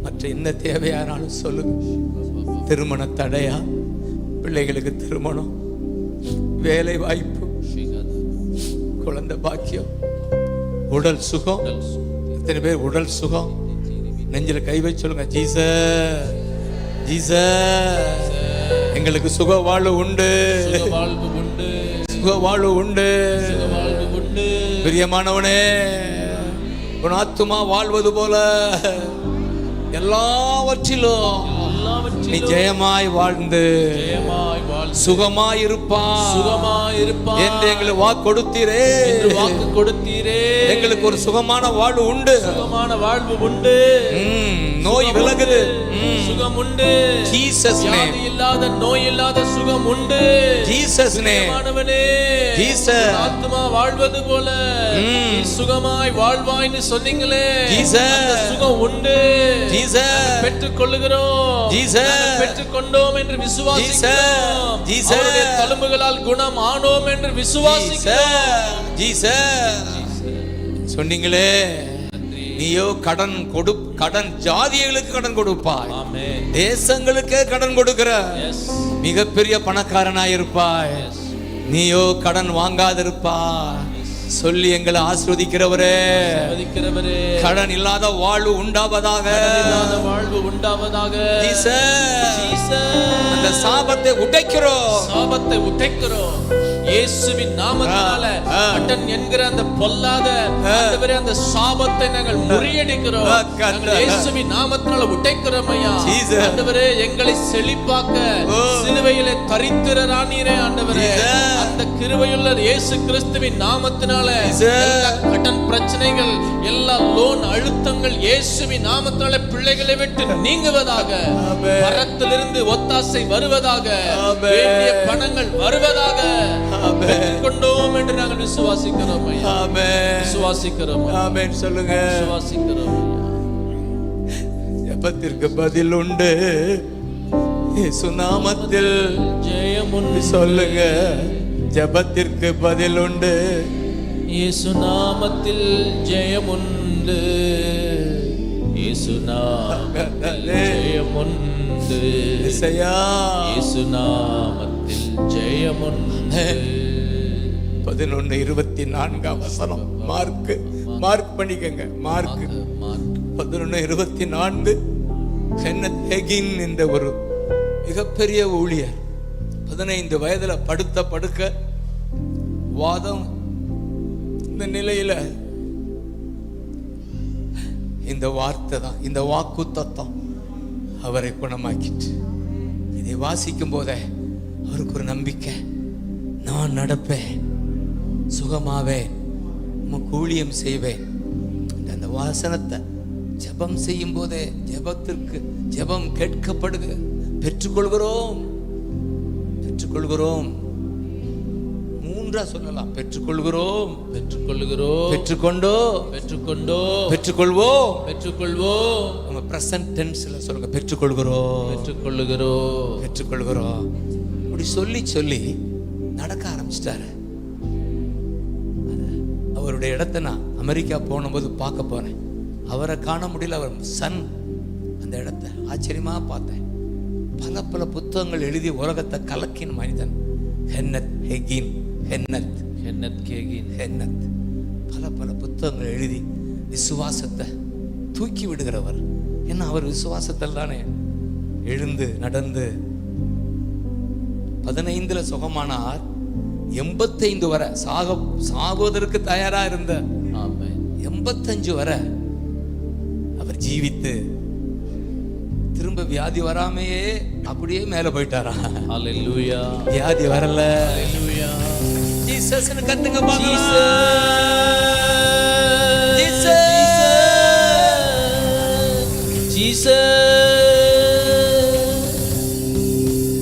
மற்ற என்ன தேவையானாலும் சொல்லுங்க. திருமண தடையா, பிள்ளைகளுக்கு திருமணம், வேலை வாய்ப்பு, குழந்தை பாக்கியம், உடல் சுகம். எத்தனை பேர் உடல் சுகம்? நெஞ்சில கை வச்சு சொல்லுங்க, ஜீசஸ் ஜீசஸ் எங்களுக்கு சுக வாழ்வு உண்டு, சுக வாழ்வு உண்டு. பிரியமானவனே, உன் ஆத்துமா வாழ்வது போல எல்லாவற்றிலும் நீ ஜெயமாய் வாழ்ந்து சுகமாய் இருப்பாய் என்று எங்களுக்கு வாக்கு கொடுத்தீரே. எங்களுக்கு ஒரு சுகமான வாழ்வு உண்டு, சுகமான வாழ்வு உண்டு. நோய் விலகுது, சுகம் உண்டு. Jesus name. இல்லாத நோய் இல்லாத சுகம் உண்டு. Jesus name. ஜீசஸ் ஆத்துமா வாழ்வது போல சுகமாய் வாழ்வாய்னு சொன்னீங்களே, ஜீசஸ் சுகம் உண்டு. ஜீசஸ் பெற்றுக்கொள்ளுகிறோம், ஜீசஸ் பெற்றுக்கொண்டோம் என்று விசுவாசிக்கிறோம். அவருடைய தழும்புகளால் குணம் ஆனோம் என்று விசுவாசிக்கிறோம். ஜீசஸ் சொன்னீங்களே, நீயோ கடன் ஜாதிகளுக்கு கடன் கொடுப்பாய், தேசங்களுக்கே கடன் கொடுக்கிற மிகப்பெரிய பணக்காரனாயிருப்பாய். நீயோ கடன் வாங்காதிருப்பாய் சொல்லி எங்களை ஆசீர்வதிக்கிறவரே. கடன் இல்லாத வாழ்வு உண்டாவதாக, அந்த சாபத்தை உடைக்கிறோம் இயேசுவின் நாமத்தினால. கடன் என்கிற அந்த பொல்லாத அந்த சாபத்தை நாங்கள் முறியடிக்கிறோம். இயேசுவின் நாமத்தினால உடைக்கிறோம் ஐயா. ஆண்டவரே, எங்களை செழிப்பாக்க சிலுவையிலே தரித்திரரானீரே ஆண்டவரே. அந்த கிருபையுள்ள இயேசு கிறிஸ்துவின் நாமத்தினால எல்லா கடன் பிரச்சனைகள், எல்லா லோன் அழுத்தங்கள் இயேசுவின் நாமத்தினால பிள்ளைகளை விட்டு நீங்குவதாக, வரத்திலிருந்து ஒத்தாசை வருவதாக, வேண்டிய பணங்கள் வருவதாக பெற்றுக்கொண்டோம் என்று நாங்கள் விசுவாசிக்கிறோம். விசுவாசிக்கிறோம். ஆமென் சொல்லுங்க. விசுவாசிக்கிறோம். ஜெபத்திற்கு பதில் உண்டு, இயேசு நாமத்தில் ஜெயம் உண்டு. சொல்லுங்க, ஜெபத்திற்கு பதில் உண்டு, இயேசு நாமத்தில் ஜெயம் உண்டு. இயேசு நாமத்தில் ஜெயம் உண்டு. இயேசு நாமத்தில் ஜெயம் உண்டு. 11:24 மார்க் பண்ணிக்கங்க. மார்க் 11:24. கென்னத் ஹேகின் என்ற ஒரு மிகப்பெரிய ஊழியர், 15 வயதுல படுக்க வாதம். இந்த நிலையில இந்த வார்த்தை தான், இந்த வாக்கு தத்தம் அவரை குணமாக்கிட்டு. இதை வாசிக்கும் போதே அவருக்கு ஒரு நம்பிக்கை, நான் நடப்பேன், சுகமாவேன், உமக்கு ஊழியம் செய்வேன். அந்த வாசனத்தை ஜெபம் செய்யும் போதே ஜெபம் கேட்கப்படுக. பெற்றுக்கொள்கிறோம். மூன்றா சொல்லலாம். பெற்றுக்கொள்கிறோம், பெற்றுக்கொள்வோம். நம்ம பிரசன்ட் டென்ஸ்ல சொல்லுங்க, பெற்றுக்கொள்கிறோம். இப்படி சொல்லி நடக்க ஆரம்பிச்சிட்டாரு. அவருடைய இடத்தை நான் அமெரிக்கா போனபோது பார்க்க போனேன். அவரை காண முடியல. அவர் சன் அந்த இடத்தை ஆச்சரியமா பார்த்தேன். பல புத்தகங்கள் எழுதி உலகத்தை கலக்கின் மனிதன் கென்னத் ஹேகின். கென்னத் கேகின். ஹென்னத் பல பல புத்தகங்கள் எழுதி விசுவாசத்தை தூக்கி விடுகிறவர். ஏன்னா அவர் விசுவாசத்தில் தானே எழுந்து நடந்து 15 சுகமானார். 85 வரை சாகுவதற்கு தயாரா இருந்த 85 வரை அவர் ஜீவித்து திரும்ப வியாதி வராமையே அப்படியே மேல போயிட்டாரா. ஹalleluya. வியாதி வரல. ஹalleluya. ஜீசஸ்னு கத்துங்க பாக்கலாம்.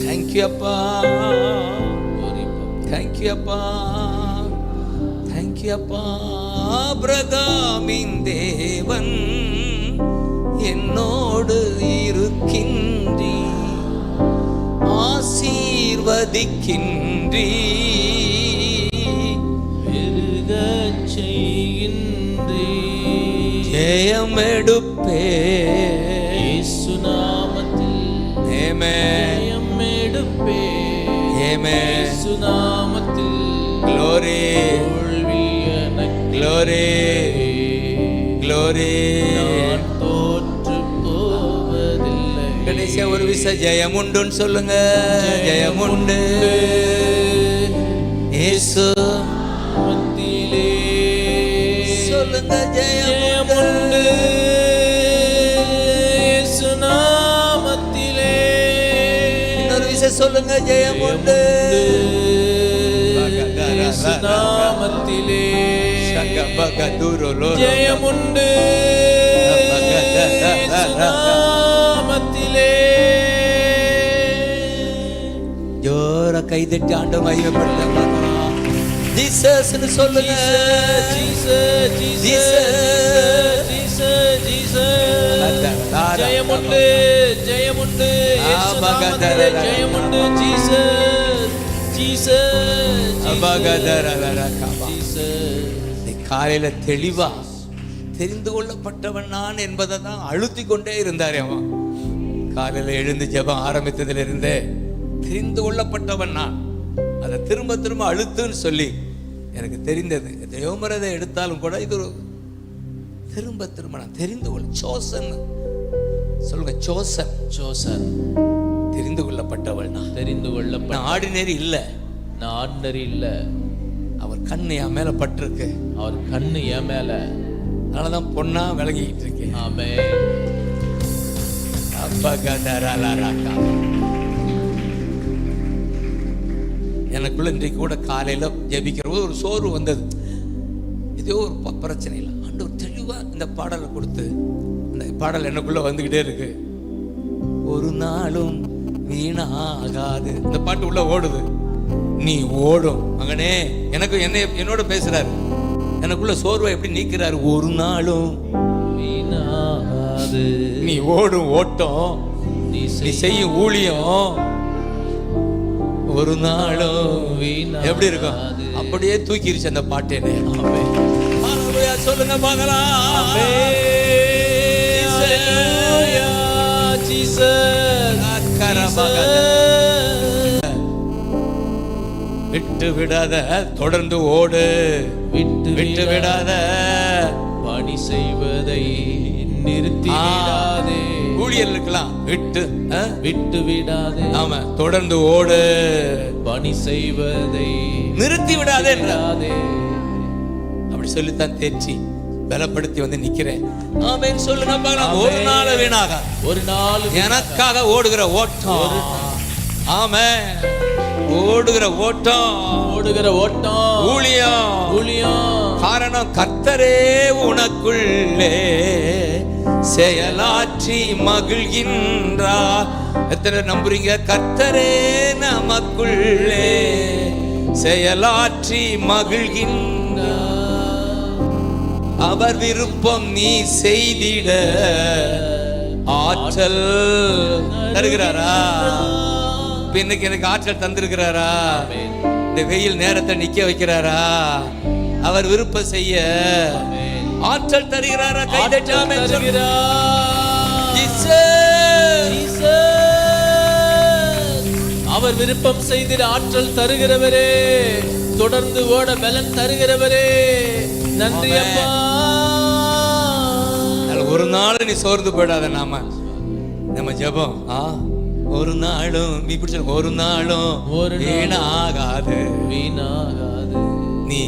Thank you அப்பா. Thank you அப்பா. Thank you அப்பா. பிரகாமின் தேவன் என்னோடு இருக்கின்றீ, ஆசீர்வதிக்கின்றீ, பெருகச் செய்கின்றீ, ஜெயம் எடுப்பே இயேசு நாமத்தில். ஆமென். ஜெயம் எடுப்பே ஆமென். இயேசு நாமத்தில். Glory. தோல்வி எனக்கு Glory. Glory. நான் தோற்று போவதில்லை. கடைசியா ஒரு விசை ஜெயம் உண்டுன்னு சொல்லுங்க. ஜெயம் உண்டு இயேசு மத்தியிலே. சொல்லுங்க. ஜெயம் உண்டு இயேசு நாமத்திலே. இன்னொரு விசை சொல்லுங்க. ஜெயம் உண்டு இயேசு நாமத்திலே. ஜெயம் உண்டு இயேசு நாமத்திலே. ஜோர கைதட்டி ஆண்டவரை மகிமைப்படுத்துங்க. ஜீசஸ்னு சொல்லுங்க. Jesus Jesus Jesus Jesus. ஜெயம் உண்டு ஜெயம் உண்டு இயேசு நாமத்திலே. ஜெயம் உண்டு ஜீசஸ் ஜீசஸ் ஜீசஸ். காலையில தெளிவா தெரிந்து கொள்ளப்பட்டவன் நான் என்பதை தான் அழுத்தி கொண்டே இருந்தார் அவன். காலையில எழுந்து ஜெபம் ஆரம்பித்ததுல இருந்தே தெரிந்து கொள்ளப்பட்டவன் நான், அதை திரும்ப திரும்ப அழுத்துன்னு சொல்லி எனக்கு தெரிந்தது. தேவமரதை எடுத்தாலும் கூட இது ஒரு திரும்ப திரும்ப நான் தெரிந்து கொள்ள சோசன் சொல்லுங்க. Chosen chosen. தெரிந்து கொள்ளப்பட்டவள் நான். தெரிந்து கொள்ளப்பட்ட. நான் ஆர்டினரி இல்லை. நான் ஆர்டினரி இல்ல. அவர் கண்ணு என் மேல பட்டிருக்கு. அவர் கண்ணு என் மேல. அதனாலதான் பொண்ணா விளங்கிட்டு இருக்கேன். ஆமென். எனக்குள்ள இன்றைக்கு கூட காலையில ஜெபிக்கிற போது ஒரு சோர்வு வந்தது. இதோ ஒரு பிரச்சனை இல்லை. ஆண்டவர் தெளிவா இந்த பாடலை கொடுத்து அந்த பாடல் எனக்குள்ள வந்துகிட்டே இருக்கு. ஒரு நாளும் வீணாகாது. இந்த பாட்டு உள்ள ஓடுது. நீ ஓடும் மகனே. எனக்கு என்னோட பேசுறாரு. எனக்குள்ள சோர்வை எப்படி நீக்கிறாரு. ஒரு நாளும் வீணாகாது. நீ ஓடும் ஓட்டம், நீ செய்யும் ஊழியம் ஒரு நாளும் வீணா. எப்படி இருக்கும்? அப்படியே தூக்கிருச்சு அந்த பாட்டு. சொல்லுங்க பார்க்கலாம். விட்டு விடாத, தொடர்ந்து ஓடு. விட்டு விடாத, பணி செய்வதை நிறுத்தி விடாதே. ஊழியர் இருக்கலாம். விட்டு விடாதே. ஆமா, தொடர்ந்து ஓடு. பணி செய்வதை நிறுத்தி விடாதே. அப்படி சொல்லித்தான் தேர்ச்சி பலப்படுத்தி வந்து நிக்கிறேன். ஆமென் சொல்லுங்க பார்க்கலாம். ஒரு நாள் வீணாக, ஒரு நாள் எனக்காக ஓடுகிற ஓட்டம். ஆமென். ஓடுகிற ஓட்டம், ஓடுகிற ஓட்டம், ஊழியம், ஊழியம். காரணம் கர்த்தரே உனக்குள்ளே செயலாற்றி மகிழ்கின்றார். எத்தனை நம்புறீங்க? கர்த்தரே நமக்குள்ளே செயலாற்றி மகிழ்கின்றார். அவர் விருப்பம் நீ செய்திட ஆற்றல் தருகிறாரா? இன்னைக்கு எனக்கு ஆற்றல் தந்திருக்கிறாரா? இந்த வெயில் நேரத்தை நிக்க வைக்கிறாரா? அவர் விருப்பம் செய்ய ஆற்றல் தருகிறாரா? கைதட்டாம அவர் விருப்பம் செய்திட ஆற்றல் தருகிறவரே. தொடர்ந்து ஓட பலன் தருகிறவரே நன்றி அப்பா. ஒரு நாள் நீ சோர்ந்து போயிடாத. நம்ம ஜெபம் ஒரு நாளும் நீ பிடிச்ச ஒரு நாளும் வீணாகாது. நீ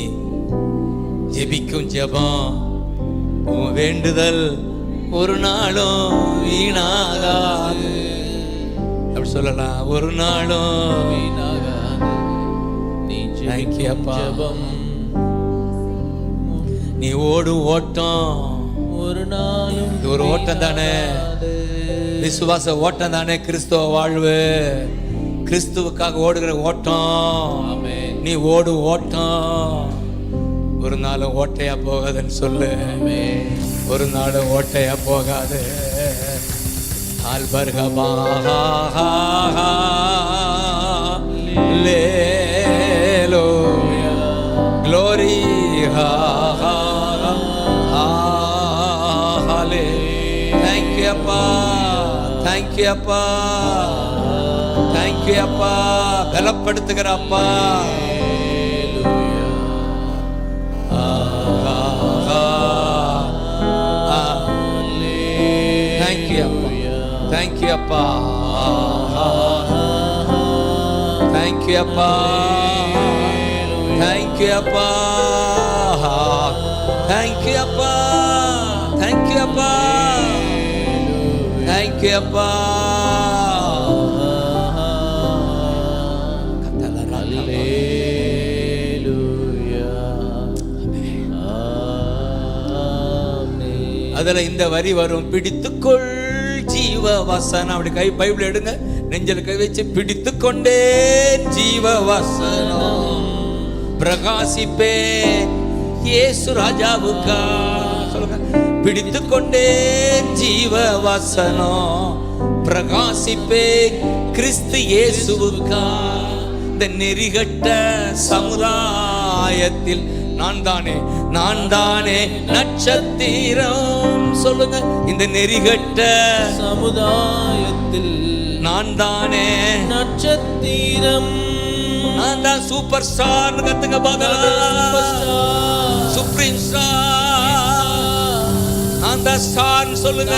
ஜெபிக்கும் ஜெபம் உன் வேண்டுதல் ஒரு நாளும் வீணாகாது. அப்படி சொல்லலாம், ஒரு நாளும் வீணாகாது. நீ ஜெபிக்கும் ஜெபம் நீ ஓடும் ஓட்டம் ஒரு நாளும் இது ஒரு ஓட்டம் தானே, விசுவாச ஓட்டம் தானே கிறிஸ்துவ வாழ்வு. கிறிஸ்துவுக்காக ஓடுகிற ஓட்டம். நீ ஓடு ஓட்டம் ஒரு நாள் ஓட்டையா போகாதுன்னு சொல்லு. ஒரு நாள் ஓட்டையா போகாது. Glory, thank you appa, thank you appa, thank you appa. பலப்படுத்துகிற அப்பா. Thank you appa, thank you appa, thank you appa, thank you appa, thank you appa, thank you appa, thank you appa. அதுல இந்த வரி வரும், பிடித்துக்கொள் ஜீவ வசனம். அப்படி கை Bible எடுங்க, நெஞ்சில் கை வச்சு பிடித்துக்கொண்டேன் ஜீவ வசனம் பிரகாசிப்பே இயேசு ராஜாவுக்கா. சொல்லுங்க, பிடித்துக்கொண்டேன் ஜீவ வசனம் பிரகாசிப்பே கிறிஸ்து இயேசுவுக்கா. இந்த நெறிகட்ட சமுதாயத்தில் நான் தானே நட்சத்திரம். சொல்லுங்க, இந்த நெறிகட்ட சமுதாயத்தில் நான் தானே நட்சத்திரம். நான் தான் சூப்பர் ஸ்டார். கத்துங்க பார்க்கலாம், சுப்ரீம் ஸ்டார். நான் தான் ஸ்டார் சொல்லுங்க.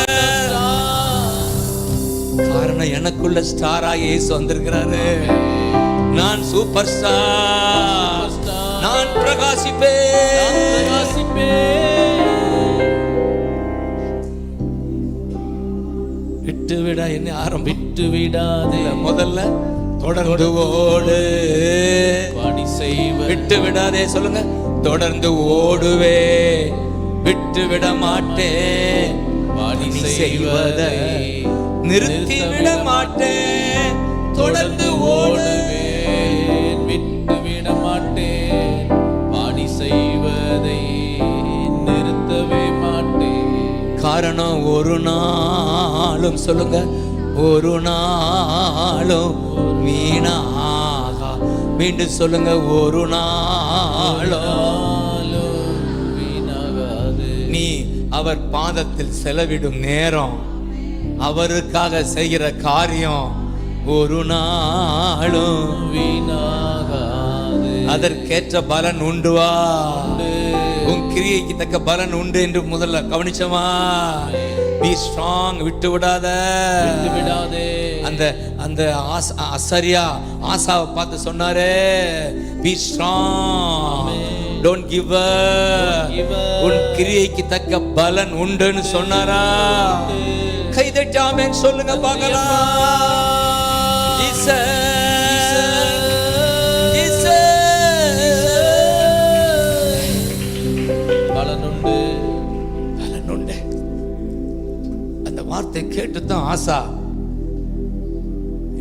காரணம், எனக்குள்ள ஸ்டாரா இயேசு வந்திருக்கிறாரு. நான் சூப்பர் ஸ்டார். நான் பிரகாசிப்பேன். விட்டு விட என்ன விட்டு விடாதே. முதல்ல தொடர்ந்து ஓடு, பணி செய்வ. விட்டு விடாதே சொல்லுங்க, தொடர்ந்து ஓடுவே, விட்டு விட மாட்டேன். பணி செய்வதை நிறுத்தி விட மாட்டேன். தொடர்ந்து ஓடுவேன், விட்டு விட மாட்டேன். பணி செய்வதை நிறுத்தவே மாட்டேன். காரணம், ஒரு நாளும் சொல்லுங்க, ஒரு நாளும் வீணாகா. மீண்டும் சொல்லுங்க, ஒரு நாளும் வீணாகாது. நீ அவர் பாதத்தில் செலவிடும் நேரம், அவருக்காக செய்கிற காரியம் ஒரு நாளும் வீணாகாது. அதற்கேற்ற பலன் உண்டுவா. உன் கிரியைக்கு தக்க பலன் உண்டு என்று முதல்ல கவனிச்சமா. பி ஸ்ட்ராங், விட்டு விடாதே. அந்த அந்த அசரியா ஆசாவை பார்த்து சொன்னாரே, be strong, don't give up. உன் கிரியைக்கு தக்க பலன் உண்டுன்னு சொன்னாரா? கைதட்டி ஆமென் சொல்லுங்க பார்க்கலாம். பலனுண்டு. அந்த வார்த்தை கேட்டுதான் ஆசா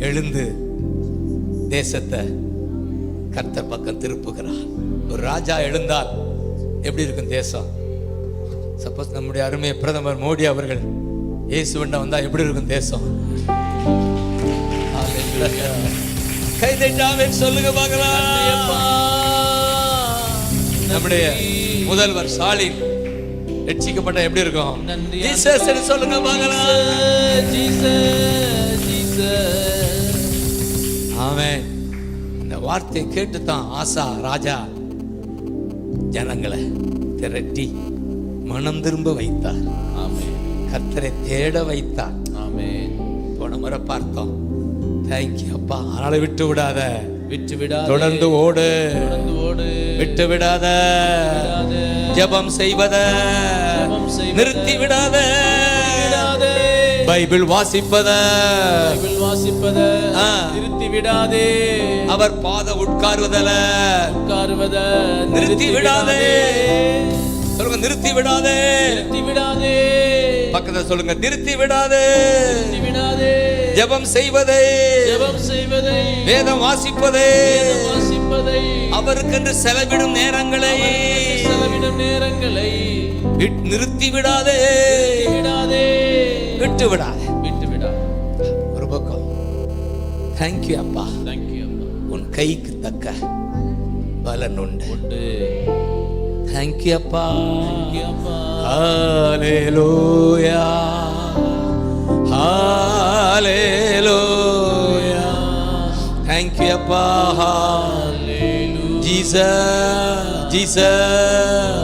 எழுந்து தேசத்தை கர்த்தர் பக்கம் திருப்புகிறார். ஒரு ராஜா எழுந்தால் எப்படி இருக்கும் தேசம்? சப்போஸ் நம்முடைய அருமை பிரதமர் மோடி அவர்கள் இயேசுவண்டா வந்தா எப்படி இருக்கும் தேசம்? கைதட்டாமே சொல்லுங்க பார்க்கலாம். நம்முடைய முதல்வர் ஸ்டாலின் ரட்சிக்கப்பட்ட எப்படி இருக்கும்? ஜீசஸ் சொல்லுங்க பார்க்கலாம். ஜீசஸ். ஆமென். இந்த வார்த்தையை கேட்டுத்தான் ஆசா ராஜா ஜனங்களை திரட்டி மனம் திரும்ப வைத்தார். ஆமென். கர்த்தரை தேட வைத்தார். ஆமென். போன முறை பார்த்தோம். தேங்க்யூ அப்பா. அதனால விட்டு விடாத, விட்டு விடாதே, தொடர்ந்து ஓடு, தொடர்ந்து ஓடு, விட்டு விடாத, விடாதே, ஜெபம் செய்வத ஜெபம் செய்வதை நிறுத்தி விடாத, விடாதே, பைபிள் வாசிப்பத பைபிள் வாசிப்பத நிறுத்தி விடாதே, அவர் பாத உட்காருவதல உட்காருவத நிறுத்தி விடாதே. சொல்லுங்க, நிறுத்தி விடாதே. நிறுத்தி விடாதே. பக்கத்துல சொல்லுங்க, நிறுத்தி விடாதே. நிறுத்தி விடாதே. ஜெபம் செய்வதை, ஜெபம் செய்வதை, வேதம் வாசிப்பதை, வேதம் வாசிப்பதை, அவருக்கென்று செலவிடும் நேரங்களை, செலவிடும் நேரங்களை நிறுத்தி விடாதே. விடாதே, விட்டு விடாதே, விட்டு விடாதே. ஒரு பக்கம் தேங்க்யூ அப்பா, தேங்க்யூ அப்பா. உன் கைக்கு தக்க பலன் உண்டு. உண்டு. தேங்க்யூ அப்பா. தேங்க்யூ அப்பா. ஹalleluya, ஹalleluya. தேங்க்யூ அப்பா. Jesus, Jesus.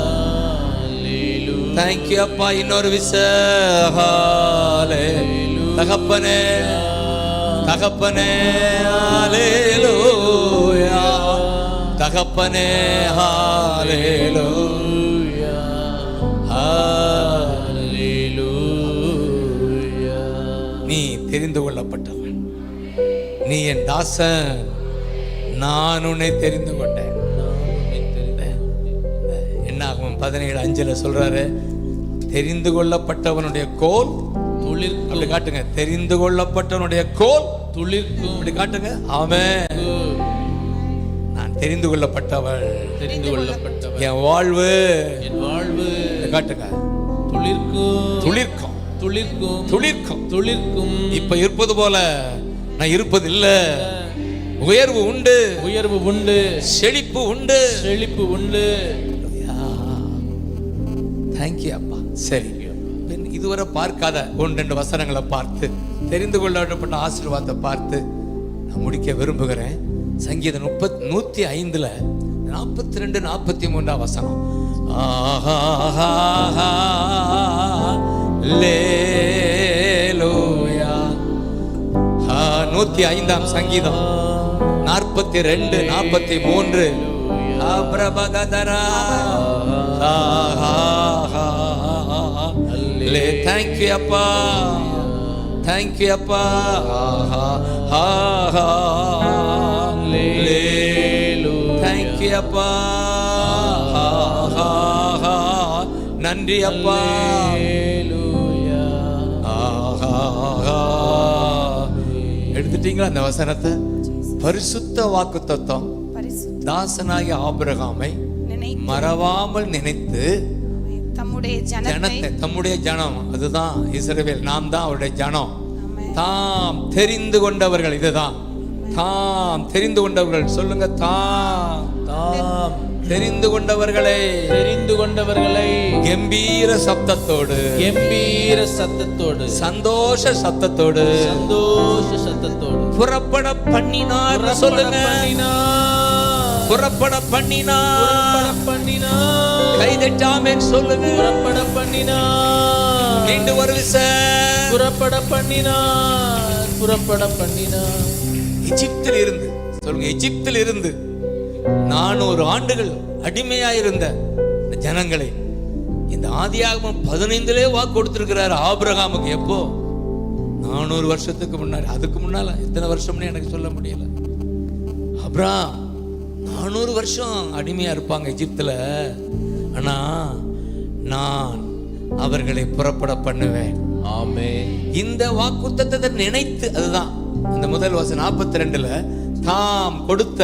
தேங்க்யூ அப்பா. இன்னொரு தகப்பனே, தகப்பனே, ஹalleluya, தகப்பனே, ஹalleluya, ஹalleluya. நீ தெரிந்து கொள்ளப்பட்டவன், நீ என் தாசன், நான் உன்னை தெரிந்து கொண்டேன். என்ன ஆகும்? 17:5 சொல்றாரு, தெரிந்து கொள்ளப்பட்டவனுடைய கோல் துளிர்க்கும். அப்படி காட்டுங்க, தெரிந்து கொள்ளப்பட்டவனுடைய கோல் துளிர்க்கும். அப்படி காட்டுங்க. ஆமென். நான் தெரிந்து கொள்ளப்பட்டவள், தெரிந்து கொள்ளப்பட்டவன். என் வாழ்வு, என் வாழ்வு காட்டுங்க, துளிர்க்கும். துளிர்க்கும், துளிர்க்கும். துளிர்க்கும். துளிர்க்கும். இப்ப இருப்பது போல நான் இருப்பது இல்ல. உயர்வு உண்டு, உயர்வு உண்டு, செழிப்பு உண்டு, செழிப்பு உண்டு. தேங்க்யூ அப்பா. சரி, இதுவரை பார்க்காத 1-2 வசனங்களை பார்த்து தெரிந்து கொள்ளப்பட்ட ஆசீர்வாதத்தை பார்த்து நான் முடிக்க விரும்புகிறேன். சங்கீதம் 105 42 43 வசனம். ஹalleluya. 105 சங்கீதம் 42 43. அப்ரபகதரா. தேங்க்யூ அப்பா, தேங்க்யூ அப்பா. தேங்க்யூ அப்பா, நன்றி அப்பா. எடுத்துட்டீங்களா அந்த வசனத்தை? பரிசுத்த வாக்குத்தத்தம் தாசனாகிய ஆபிரகாமை மறவாமல் நினைத்து தம்முடைய ஜனத்தை, தம்முடைய ஜனம், அதுதான் இஸ்ரவேல், நாம் தான் அவருடைய ஜனம். தாம் தெரிந்து கொண்டவர்கள், இதுதான் தாம் தெரிந்து கொண்டவர்கள். சொல்லுங்க, தாம் தாம் தெரிந்து கொண்டவர்களை, தெரிந்து கொண்டவர்களை கம்பீர சப்தத்தோடு, கம்பீர சத்தத்தோடு, சந்தோஷ சத்தத்தோடு, சந்தோஷ சத்தத்தோடு புறப்பட பண்ணினார். சொல்லுங்க, புறப்பட பண்ணினார். கைதட்டாமேன் சொல்லுங்க. புறப்பட பண்ணினார். மீண்டும் ஒரு விசை. புறப்பட பண்ணினார். புறப்பட பண்ணினார். எகிப்தில் இருந்து, சொல்லுங்க, எகிப்தில் இருந்து 400 ஆண்டுகள் அடிமையாயிருந்த ஜனங்களை இந்த ஆதியாகமம் 15 வாக்கு கொடுத்திருக்கிறார் ஆபிரகாமுக்கு. எப்போ? 400 வருஷத்துக்கு முன்னாடி. அதுக்கு முன்னால எத்தனை வருஷம்னு எனக்கு சொல்ல முடியல. அப்ராம் 400 வருஷம் அடிமையா இருப்பாங்க எகிப்துல. ஆனா நான் அவர்களை புறப்பட பண்ணுவேன். ஆமென். இந்த வாக்குத்தத்தத்தை நினைத்து, அதுதான் அந்த முதல் வசனம் 42 தாம் கொடுத்த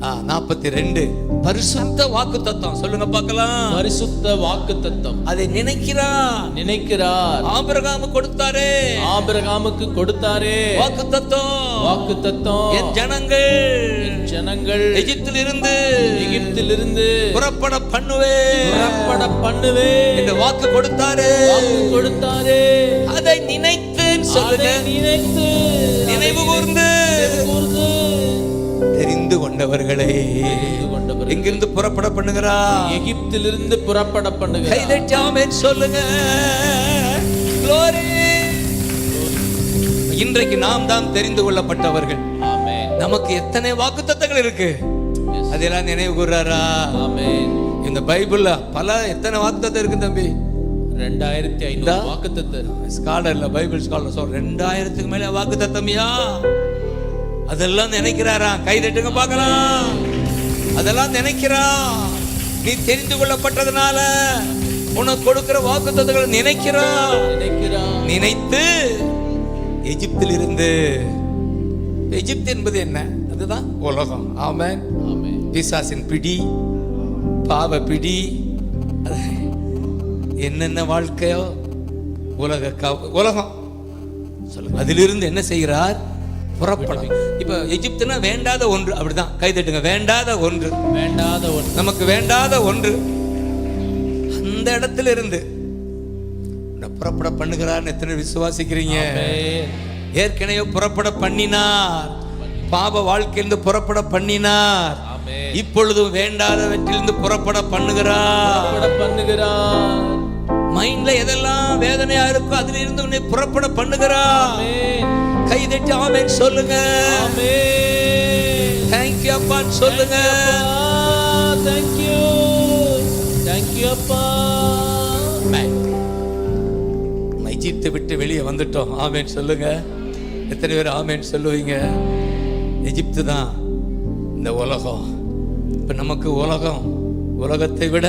42 பரிசுத்த வாக்குத்தத்தம். சொல்லுங்க பார்க்கலாம். பரிசுத்த வாக்குத்தத்தம். அதை நினைக்கிறார். ஆபிரகாமுக்கு கொடுத்தாரே, ஆபிரகாமுக்கு கொடுத்தாரே வாக்குத்தத்தம். வாக்குத்தத்தம். என் ஜனங்கள், என் ஜனங்கள் எகிப்திலிருந்து, எகிப்திலிருந்து புறப்பட பண்ணுவேன், புறப்பட பண்ணுவேன் என்று வாக்கு கொடுத்தாரே, வாக்கு கொடுத்தாரே. அதை நினைத்து சொல்லுங்க, நினைத்து நினைவு கூர்ந்து தெரிந்து தெரிந்து கொண்டவர்களே. எங்கிருந்து புறப்பட பண்ணுகிறா? எகிப்திலிருந்து புறப்பட பண்ணுகிறார். கைதட்டி ஆமென் சொல்லுங்க. Glory. இன்றைக்கு நாம் தான் தெரிந்து கொள்ளப்பட்டவர்கள். ஆமென். நமக்கு எத்தனை வாக்குத்தத்தங்கள் இருக்கு, அதெல்லாம் நினைவு கூறாரா? ஆமென். இந்த பைபிள்ல பல எத்தனை வாக்குத்தத்தம் இருக்கு தம்பி? 2500 வாக்குத்தத்தம். ஸ்காலர்ல பைபிள் ஸ்காலர் சொல்ற 2000க்கு மேல வாக்குத்தத்தம்யா. அதெல்லாம் நினைக்கிறாரா? கைதட்டுங்க பார்க்கலாம். அதெல்லாம் நினைக்கிறா. நீ தெரிந்து கொள்ளப்பட்டதுனால உனக்கு கொடுக்கிற வாக்குத்தத்தங்களை நினைக்கிறா. நினைத்து எகிப்தில் இருந்து, எகிப்து என்பது என்ன? அதுதான் உலகம். ஆமென். பிசாசின் பிடி, பாவ பிடி, என்னென்ன வாழ்க்கையோ உலகம் சொல்லுங்க. அதிலிருந்து என்ன செய்கிறார்? புறப்படும். இப்ப எகிப்துனா வேண்டாத ஒன்று, அப்படிதான். கைதட்டுங்க. வேண்டாத ஒன்று, வேண்டாத ஒன்று, நமக்கு வேண்டாத ஒன்று. அந்த இடத்துல இருந்து புறப்பட பண்ணுகிறார். எத்தனை விசுவாசிக்கிறீங்க? ஏற்கனவே புறப்பட பண்ணினார். பாவ வாழ்க்கையிலிருந்து புறப்பட பண்ணினார். இப்பொழுதும் வேண்டாதவற்றிலிருந்து புறப்பட பண்ணுகிறார். மைண்ட்ல எதெல்லாம் வேதனையா இருக்கோ அதுல இருந்து உன்னை புறப்பட பண்ணுகிறார். கைதட்டி ஆமென் சொல்லுங்க. Thank you அப்பா சொல்லுங்க. Thank you. Thank you அப்பா. எகிப்தை விட்டு வெளியே வந்துட்டோம். ஆமென் சொல்லுங்க. எத்தனை பேர் ஆமென் சொல்லுவீங்க? எகிப்து தான் இந்த உலகம். இப்ப நமக்கு உலகம், உலகத்தை விட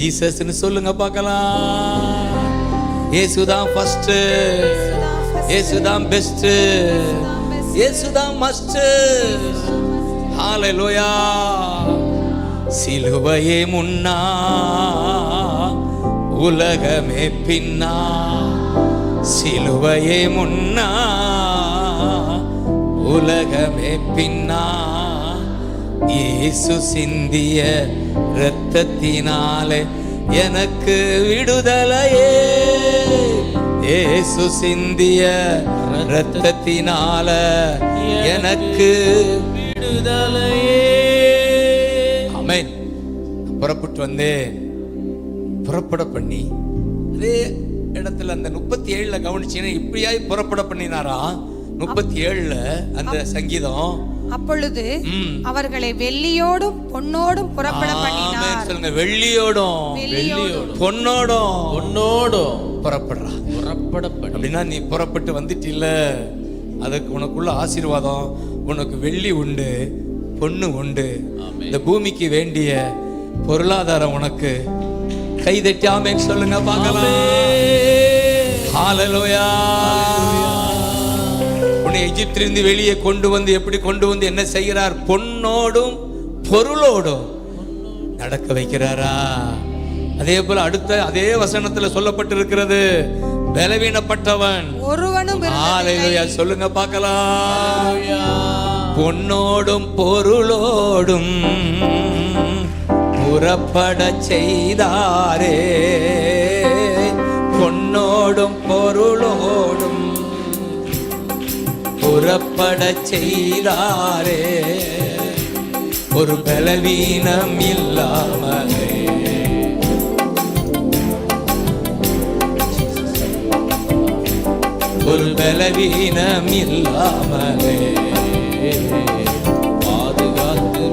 ஜீசஸ்னு சொல்லுங்க பார்க்கலாம். இயேசுதான் ஃபர்ஸ்ட், இயேசுதான் பெஸ்ட், இயேசுதான் மஸ்ட். ஹalleluya. சிலுவையே முன்னா, உலகமே பின்னா. சிலுவையே முன்னா, உலகமே பின்னா. இயேசு சிந்திய இரத்தத்தினாலே எனக்கு விடுதலையே. இயேசு சிந்திய இரத்தத்தினால எனக்கு விடுதலையே. ஆமென். புறப்பட்டு வந்தேன். புறப்பட பண்ணி அதே இடத்துல அந்த 37ல கவனிச்சீங்கன்னா இப்படியாய் புறப்பட பண்ணினாரா? 37ல அந்த சங்கீதம். அப்பொழுது அவர்களை வெள்ளியோடும் பொன்னோடும் புறப்பட பண்ணினார். சொல்லுங்க. வெள்ளியோடும் பொன்னோடும் புறப்படுறா. புறப்பட பண்ணி. அப்படின்னா நீ புறப்பட்டு வந்துட்டில்ல, அதுக்கு உனக்குள்ள ஆசீர்வாதம். உனக்கு வெள்ளி உண்டு, பொண்ணு உண்டு. இந்த பூமிக்கு வேண்டிய பொருளாதாரம் உனக்கு. கைதட்டி ஆமென் சொல்லுங்க பார்க்கலாம். ஹalleluya. உன்னை எகிப்திலிருந்து வெளியே கொண்டு வந்து எப்படி கொண்டு வந்து என்ன செய்கிறார்? பொன்னோடும் பொருளோடும் நடக்க வைக்கிறாரா? அதே போல அடுத்த அதே வசனத்துல சொல்லப்பட்டிருக்கிறது, பலவீனப்பட்டவன் ஒருவனும் ஹalleluya சொல்லுங்க பார்க்கலாம். பொன்னோடும் பொருளோடும் புறப்பட செய்தாரே. பொன்னோடும் பொருளோடும் புறப்பட செய்தாரே. ஒரு பலவீனம் இல்லாமலே, ஒரு பலவீனம் இல்லாமலே பாதுகாத்து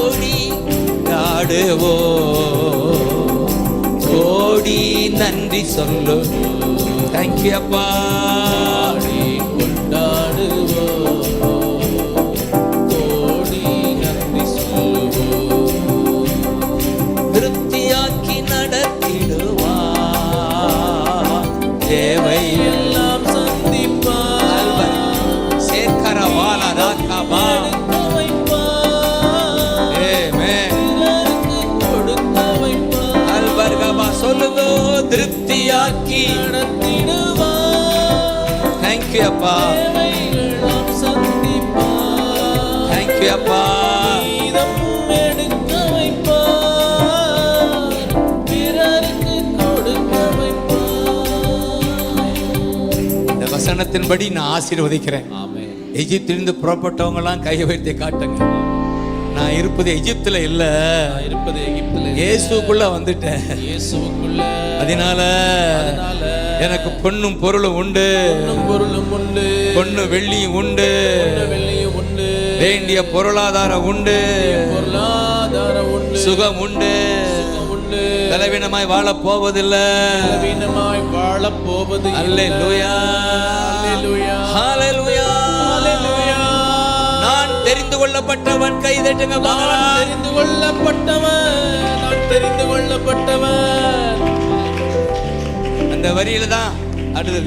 ஓடி ஆடுவோ. ஓடி நன்றி சொல்லு. தேங்க்யூ அப்பா. கொண்டாடுவோ, ஓடி நன்றி சொல்லுவோ. திருப்தியாக்கி நடத்திடுவா. தேவை எல்லாம் சந்திப்பார். சேர்க்கரவால ராக்கபா. சொல்லுங்க. திருப்தியாக்கி நடத்திடுவார். தேங்க்யூ அப்பா. தேங்க்யூ அப்பா. எடுக்க வைப்பார், பிறருக்கு கொடுக்க வைப்பார். இந்த வசனத்தின்படி நான் ஆசீர்வதிக்கிறேன். ஆமென். எகிப்திலிருந்து புறப்பட்டவங்க எல்லாம் கையை வைத்து காட்டுங்க. நான் இருப்பது எகிப்துல இல்ல, நான் இருப்பது எகிப்தில் இல்லை. இயேசுக்குள்ள வந்துட்டேன். இயேசுவுக்குள்ள. அதனால எனக்கு பொன்னும் பொருளும் உண்டு, பொன்னும் பொருளும் உண்டு, பொண்ணு வெள்ளியும் உண்டு, வெள்ளியும் உண்டு, வேண்டிய பொருளாதாரம் உண்டு, பொருளாதாரம் உண்டு, சுகம் உண்டு, உண்டு. பலவீனமாய் வாழ போவதில்லை, பலவீனமாய் வாழ போவது இல்லை. அல்லேலூயா, அல்லேலூயா, ஹalleluya, அல்லேலூயா. நான் தெரிந்து கொள்ளப்பட்டவன். கை தட்டுங்க நான் பார்க்கலாம். தெரிந்து கொள்ளப்பட்டவன், நான் தெரிந்து கொள்ளப்பட்டவன். அந்த வரியில தான் அடுத்து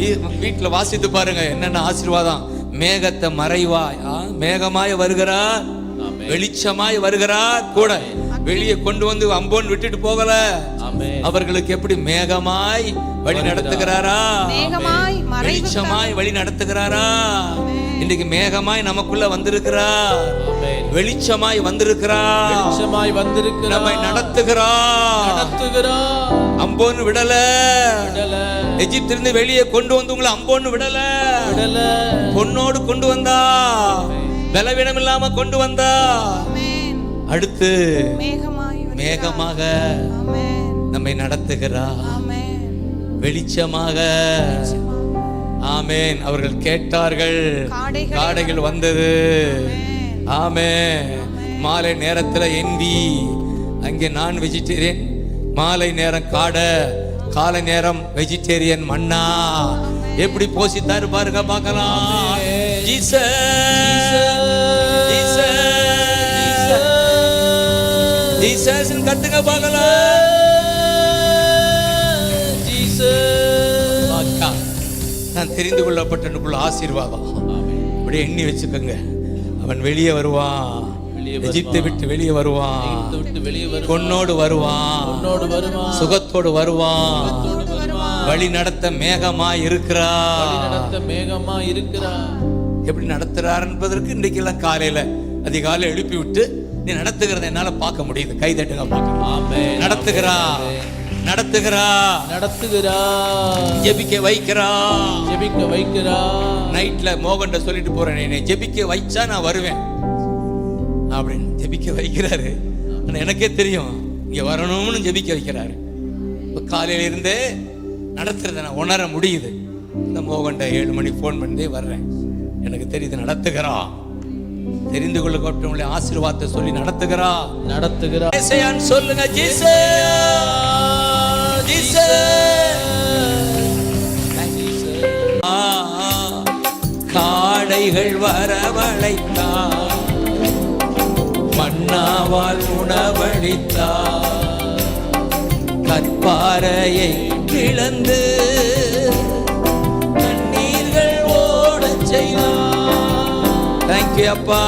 வீட்டுல வாசித்து பாருங்க என்னென்ன ஆசீர்வாதம். மேகத்தை மறைவாய், மேகமாய் வருகிறார், ஆமென். வெளிச்சமாய் வருகிறார், கூட வெளியே கொண்டு வந்து அம்போன் விட்டுட்டு போகல. ஆமென். அவர்களுக்கு எப்படி மேகமாய் வழி நடத்துகிறாரா, மேகமாய் வெளிச்சமாய் வழி நடத்துகிறாரா. இன்னைக்கு மேகமாய் நமக்குள்ள வந்திருக்கிறார், ஆமென். வெளிச்சமாய் வந்திருக்கிறார், வெளிச்சமாய் வந்திருக்கிறார், நம்மை நடத்துகிறார். நடத்துகிறார். அம்போன்னு விடல, விடல, எகிப்திலிருந்து வெளியே கொண்டு வந்து உங்களை அம்போன்னு விடல, விடல. பொன்னோடு கொண்டு வந்தா, பலவீனம் இல்லாம கொண்டு வந்தா. ஆமென். அடுத்து மேகமாய் வருகிறார். மேகமாக ஆமென். நம்மை நடத்துகிறார், ஆமென். வெளிச்சமாக. ஆமென். அவர்கள் கேட்டார்கள், காடைகள் வந்தது. ஆமென். மாலை நேரத்துல என்வி, அங்கே நான் வெஜிடேரியன், மாலை நேரம் காடை, காலை நேரம் வெஜிடேரியன் மன்னா. எப்படி போசித்தாரு பாருங்க பார்க்கலாம். ஜீசஸ், ஜீசஸ், ஜீசஸ் கத்துங்க பார்க்கலாம். நான் தெரிந்து கொள்ளப்பட்டனுக்குள்ள ஆசீர்வாதம் அப்படியே எண்ணி வச்சுக்கோங்க. அவன் வெளியே வருவான், எகிப்தை விட்டு வெளியே வருவான், விட்டு வெளியே வருவான், பொன்னோடு வருவான், பொன்னோடு வருவான், சுகத்தோடு வருவான், வழி நடத்த மேகமாய் இருக்கிறார். வழி நடத்த மேகமா இருக்கிறார். எப்படி நடத்துறார் என்பதற்கு இன்றைக்கு எல்லாம் காலையில அதிகாலை எழுப்பி விட்டு நீ நடத்துகிறத என்னால பார்க்க முடியுது. கை தட்டுங்க பார்க்கலாம். ஆமென். நடத்துகிறா, நடத்துகிறா, நடத்துகிறா, ஜெபிக்க வைக்கிறா, ஜெபிக்க வைக்கிறா. நைட்ல மோகன்ட சொல்லிட்டு போறேன், என்னை ஜெபிக்க வைச்சா நான் வருவேன் அப்படின்னு ஜெபிக்க வைக்கிறாரு. ஆனா எனக்கே தெரியும் இங்க வரணும்னு ஜெபிக்க வைக்கிறாரு. இப்ப காலையில இருந்தே நடத்துறத நான் உணர முடியுது. இந்த மோகன்ட 7 மணி போன் பண்ணி வர்றேன், எனக்கு தெரியுது நடத்துகிறா. தெரிந்து கொள்ளப்பட்டவங்களை ஆசீர்வாதத்தை சொல்லி நடத்துகிறா, நடத்துகிறா. ஏசாயான்னு சொல்லுங்க. Jesus, Jesus. காடைகள் வரவழைத்தார், மன்னாவால் உணவளித்தார், கற்பாறையை கிளந்து தண்ணீர்கள் ஓடச் செய்தார். தேங்க்யூ அப்பா,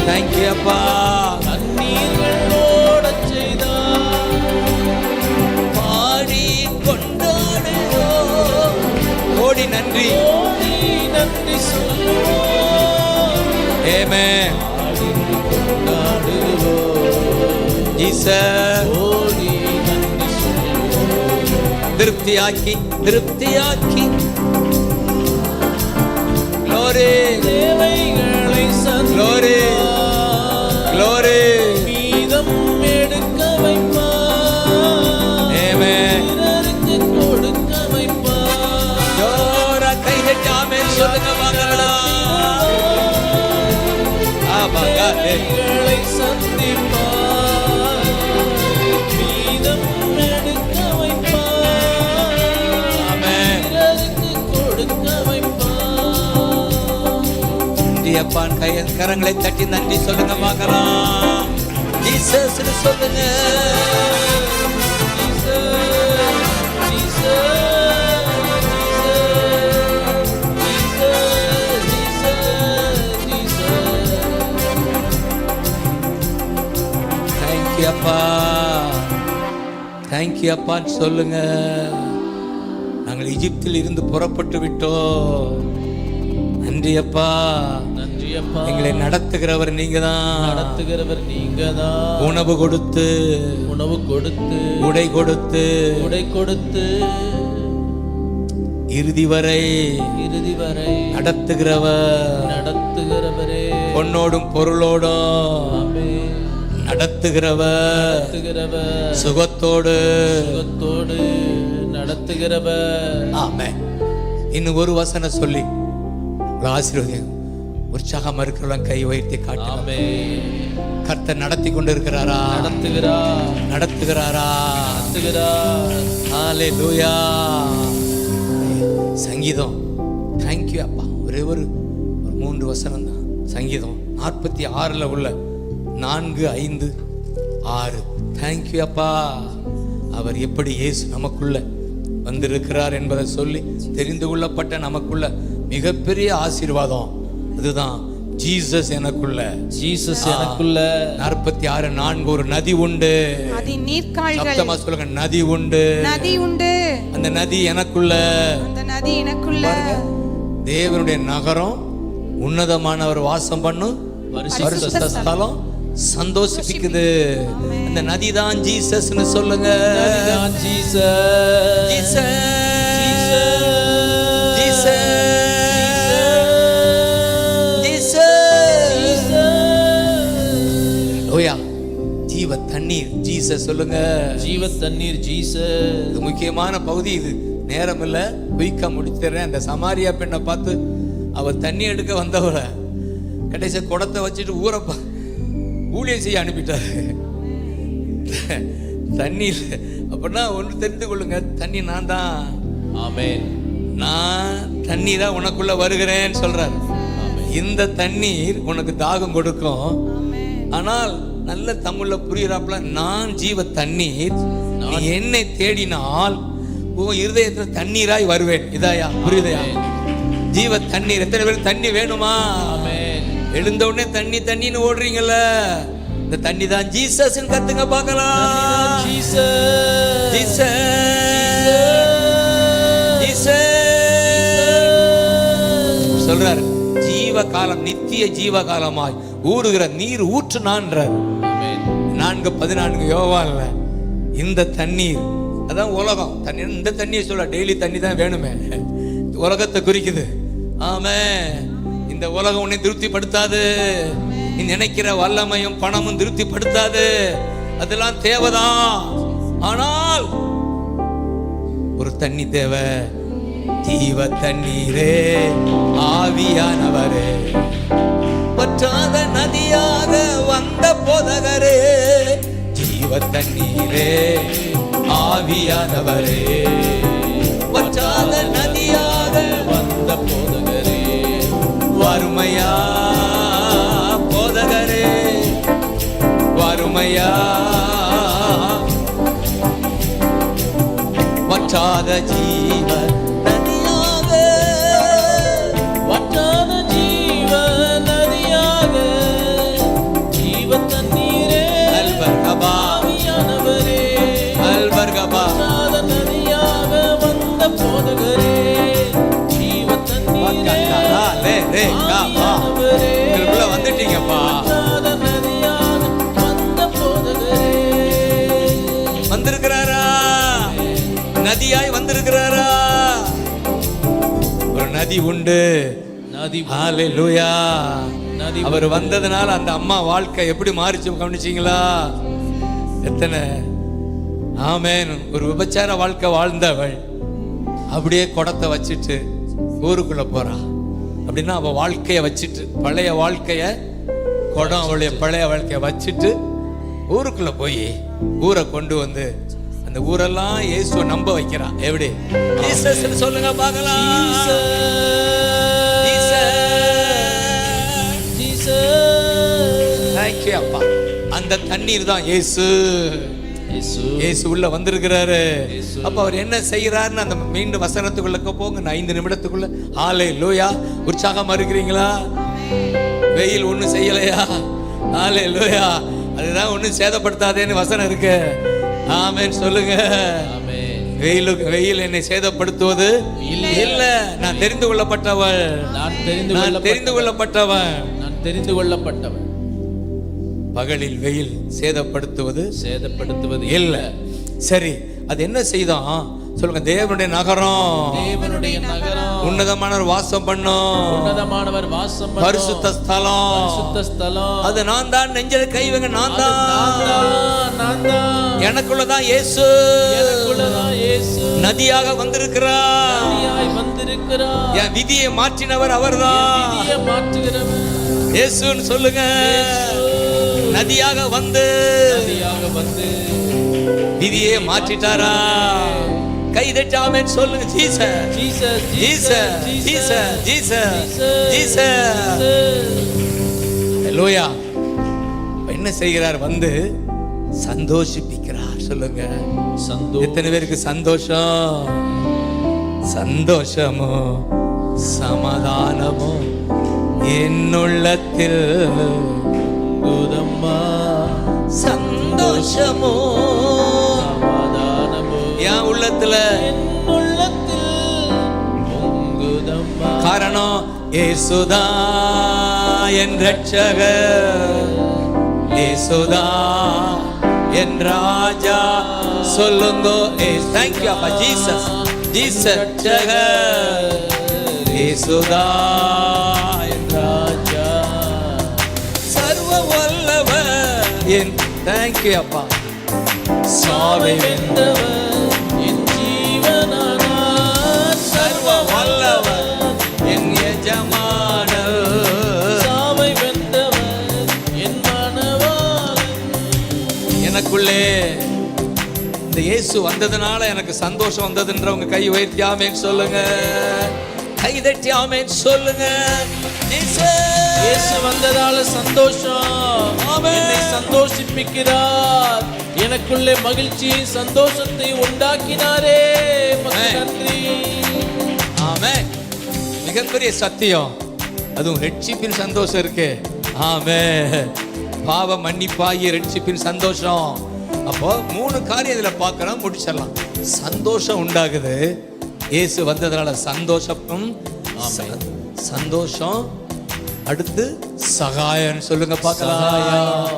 தேங்க்யூ அப்பா. தண்ணீர்கள் ஓடச் செய்தார். பாடி கொண்டாடுவோம், கோடி நன்றி, கோடி நன்றி சொல்லுவோம். ஆமென். கொண்டாடுவோம். ஜீசஸ் கோடி நன்றி சொல்லுவோம். திருப்தியாக்கி, திருப்தியாக்கி. Glory, தேவைகளை glory, glory. மீதம் எடுக்க வைப்பார். Amen. பிறருக்கு கொடுக்க வைப்பார். ஜோரா கை தட்டி ஆமென் சொல்லுங்க பார்க்கலாம். ஆமாங்க. தேவைகளை சந்திப்பார். மீதம் எடுக்க வைப்பார். ஆமென். பிறருக்கு கொடுக்க வைப்பார். அப்பான் கரங்களை தட்டி நன்றி சொல்லுங்க பார்க்கலாம். ஜீசஸ் சொல்லுங்க. தேங்க்யூ அப்பா, தேங்க்யூ அப்பான்னு சொல்லுங்க. நாங்கள் எகிப்தில் இருந்து புறப்பட்டு விட்டோம். நன்றி அப்பா, நன்றி அப்பா. எங்களை நடத்துகிறவர் நீங்க தான், நடத்துகிறவர் நீங்கதான். உணவு கொடுத்து, உணவு கொடுத்து, உடை கொடுத்து, உடை கொடுத்து. இறுதி வரை இறுதி வரை நடத்துகிறவர், நடத்துகிறவரே. பொன்னோடும் பொருளோடும் ஆமென். நடத்துகிறவர், நடத்துகிறவர், சுகத்தோடு. சுகத்தோடு நடத்துகிறவர். ஆமென். இன்னும் ஒரு வசனம் சொல்லி உங்களை ஆசீர்வதிங்க. உற்சாகம் இருக்கிறவங்க கை வைத்து காட்டுங்க. ஆமென். கர்த்தர் நடத்தி கொண்டு இருக்கிறாரா? நடத்துகிறார், நடத்துகிறாரா? நடத்துகிறார். ஹalleluya. சங்கீதம், தேங்க்யூ அப்பா. ஒரே ஒரு 3 வசனம் தான். சங்கீதம் 46 உள்ள 4, 5, 6. தேங்க்யூ அப்பா. அவர் எப்படி இயேசு நமக்குள்ள வந்திருக்கிறார் என்பதை சொல்லி தெரிந்து கொள்ளப்பட்ட நமக்குள்ள மிகப்பெரிய ஆசீர்வாதம் அதுதான். ஜீசஸ் எனக்குள்ள, ஜீசஸ் எனக்குள்ள. 46:4 ஒரு நதி உண்டு. அதின் நீர்க்கால்கள், சப்தமா சொல்லுங்க, நதி உண்டு. நதி உண்டு. அந்த நதி எனக்குள்ள. அந்த நதி எனக்குள்ள. தேவனுடைய நகரம், உன்னதமானவர் வாசம் பண்ணும் பரிசுத்த ஸ்தலம் சந்தோஷிக்குது. அந்த நதி தான் ஜீசஸ்னு சொல்லுங்க. அதுதான் ஜீசஸ். ஜீசஸ், ஜீவ தண்ணீர் ஜீசஸ் சொல்லுங்க. ஜீவ தண்ணீர் ஜீசஸ். இது முக்கியமான பகுதி. இது நேரம் இல்ல, குயிக்கா முடிச்சிடுறேன். அந்த சமாரியா பெண்ணை பார்த்து அவ தண்ணி எடுக்க வந்தவள கடைசி குடத்தை வச்சுட்டு ஊரப்பா ஊழியம் செய்ய அனுப்பிட்டாரு. தண்ணீர் அப்படின்னா ஒன்று தெரிந்து கொள்ளுங்க, தண்ணி நான் தான். ஆமென். நான் தண்ணீரா உனக்குள்ள வருகிறேன்னு சொல்றாரு. இந்த தண்ணீர் உனக்கு தாகம் கொடுக்கும். ஆனால் நல்ல தமிழ்ல புரியுறாப்புல, நான் ஜீவ தண்ணீர், நீ என்னை தேடினால் உன் இருதயத்துல தண்ணீராய் வருவேன். இதாயா புரியுதையா? ஜீவ தண்ணீர். எத்தனை பேர் தண்ணி வேணுமா? ஆமென். எழுந்த உடனே தண்ணி தண்ணின்னு ஓடுறீங்கல்ல, இந்த தண்ணி தான் ஜீசஸ் கத்துங்க பார்க்கலாம். ஜீசஸ், ஜீசஸ், ஜீசஸ் சொல்றாரு. ஜீவ காலம், நித்திய ஜீவ காலமாய் ஊறுகிற நீர் ஊற்று நான்றார். 4:14 யோவான்ல. இந்த தண்ணீர் அதான் உலகம். தண்ணி, இந்த தண்ணியை சொல்ல, டெய்லி தண்ணி தான் வேணுமே. உலகத்தை குறிக்குது. ஆமென். இந்த உலகம் உன்னை திருப்திப்படுத்தாது. நீ நினைக்கிற வல்லமையும் பணமும் திருப்திப்படுத்தாது. அதெல்லாம் தேவைதான். ஆனால் ஒரு தண்ணி தேவை. ஜீவ தண்ணீரே, ஆவியானவரே, வற்றாத நதியாக வந்த போதகரே, ஜீவ தண்ணீரே, ஆவியானவரே, வற்றாத நதியாக வந்த போதகரே, வறுமையா போதகரே, வறுமையா வற்றாத ஜீவ நதியாக, வற்றாத ஜீவ நதியாக, ஜீவ தண்ணீரே, அல்பர்கபா, ஆவியானவரே, அல்பர்கபா, வற்றாத நதியாக வந்த போதகரே, ஜீவ தண்ணீரே, ஆவியானவரே, உங்களுக்குள்ள வந்துட்டீங்கப்பா. வற்றாத நதியாக வந்த போதகரே. வந்திருக்கிறாரா? நதியாய் வந்திருக்கிறாரா? ஒரு நதி உண்டு. நதி, ஹalleluya. நதி. அவர் வந்ததுனால அந்த அம்மா வாழ்க்கை எப்படி மாறிச்சு கவனிச்சீங்களா? எத்தனை ஆமென். ஒரு விபச்சார வாழ்க்கை வாழ்ந்தவள் அப்படியே குடத்தை வச்சுட்டு ஊருக்குள்ள போறா. அப்படின்னா அவ வாழ்க்கைய வச்சுட்டு, பழைய வாழ்க்கைய, குடம் அவளுடைய பழைய வாழ்க்கைய வச்சுட்டு ஊருக்குள்ள போய் ஊரை கொண்டு வந்து அந்த ஊரெல்லாம் இயேசுவை நம்ப வைக்கிறான். எப்படி? ஜீசஸ் சொல்லுங்க பார்க்கலாம். Thank you அப்பா. அந்த தண்ணீர் தான் இயேசு. இயேசு உள்ள வந்திருக்கிறாரு. அப்ப அவர் என்ன செய்யறாருன்னு அந்த மீண்டும் வசனத்துக்குள்ள போங்க. 5 நிமிடத்துக்குள்ள. ஹalleluya. உற்சாகமா இருக்கிறீங்களா? வெயில் ஒண்ணும் செய்யலையா? ஹalleluya. அதுதான் ஒண்ணும் சேதப்படுத்தாதேன்னு வசனம் இருக்கு. ஆமென் சொல்லுங்க. வெயில் என்னை சேதப்படுத்துவது இல்ல. நான் தெரிந்து கொள்ளப்பட்டவள். நான் தெரிந்து கொள்ளப்பட்டவன். நான் தெரிந்து கொள்ளப்பட்டவன். பகலில் வெயில் சேதப்படுத்துவது சேதப்படுத்துவது இல்ல. சரி, அது என்ன செய்தான்? சொல்லுங்க, தேவனுடைய நகரம், தேவனுடைய நகரம், உன்னதமானவர் வாசம் பண்ணும், உன்னதமானவர் வாசம் பண்ணும் பரிசுத்த ஸ்தலம், பரிசுத்த ஸ்தலம். அது நான் தான். நெஞ்சில கை வைங்க, நான் அது தான். நான் தான். எனக்குள்ளதான் இயேசு, எனக்குள்ளதான் இயேசு நதியாக வந்திருக்கிறார். நதியாய் வந்திருக்கிறார். என் விதியை மாற்றினவர் அவர்தான். விதியை மாற்றுகிறவர் இயேசுன்னு சொல்லுங்க. நதியாக வந்து நதியாக வந்து விதியை மாற்றிட்டாரா? கை தட்டி ஆமென் சொல்லுங்க. Jesus, Jesus, Jesus, Jesus, Jesus, Jesus. ஹalleluya. என்ன செய்கிறார்? வந்து சந்தோஷிப்பிக்கிறார். சொல்லுங்க, எத்தனை பேருக்கு சந்தோஷம்? சந்தோஷமோ சமாதானமோ என்னுள்ளத்தில் சந்தோஷமா சந்தோஷமோ சமாதானமோ என் உள்ளத்துல. என்னுள்ளத்தில் பொங்குதம்மா. காரணம் இயேசுதா என் ரட்சகர், இயேசுதா என் ராஜா. சொல்லுங்க, தேங்க்யூ அப்பா. ஜீசஸ், ஜீசஸ் ரட்சகர், இயேசுதா என் ராஜா, சர்வ வல்லவர் என். தேங்க்யூ அப்பா. சாவை வென்றவர் என் ஜீவனானார். சர்வ வல்லவர் என் எஜமானர். சாவை வென்றவர் என் மனவாளன். எனக்குள்ளே இந்த இயேசு வந்ததுனால எனக்கு சந்தோஷம் வந்ததுன்றவங்க கை உயர்த்தி ஆமென் சொல்லுங்க. கை தட்டி ஆமென் சொல்லுங்க. இயேசு வந்ததால சந்தோஷம். என்னை சந்தோஷிப்பிக்கிறார். எனக்குள்ளே மகிழ்ச்சி சந்தோஷத்தை உண்டாக்கினாரே. நன்றி. ஆமென். மிகப்பெரிய சத்தியம். அதுவும் ரட்சிப்பின் சந்தோஷம் இருக்கு. ஆமென். பாவ மன்னிப்பாகிய ரட்சிப்பின் சந்தோஷம். அப்போ 3 காரியம் இதுல பார்க்கலாம், முடிச்சிடலாம். சந்தோஷம் உண்டாகுது. இயேசு வந்ததுனால சந்தோஷம், சந்தோஷம். அடுத்து சகாயம் சொல்லுங்க பார்க்கலாம்.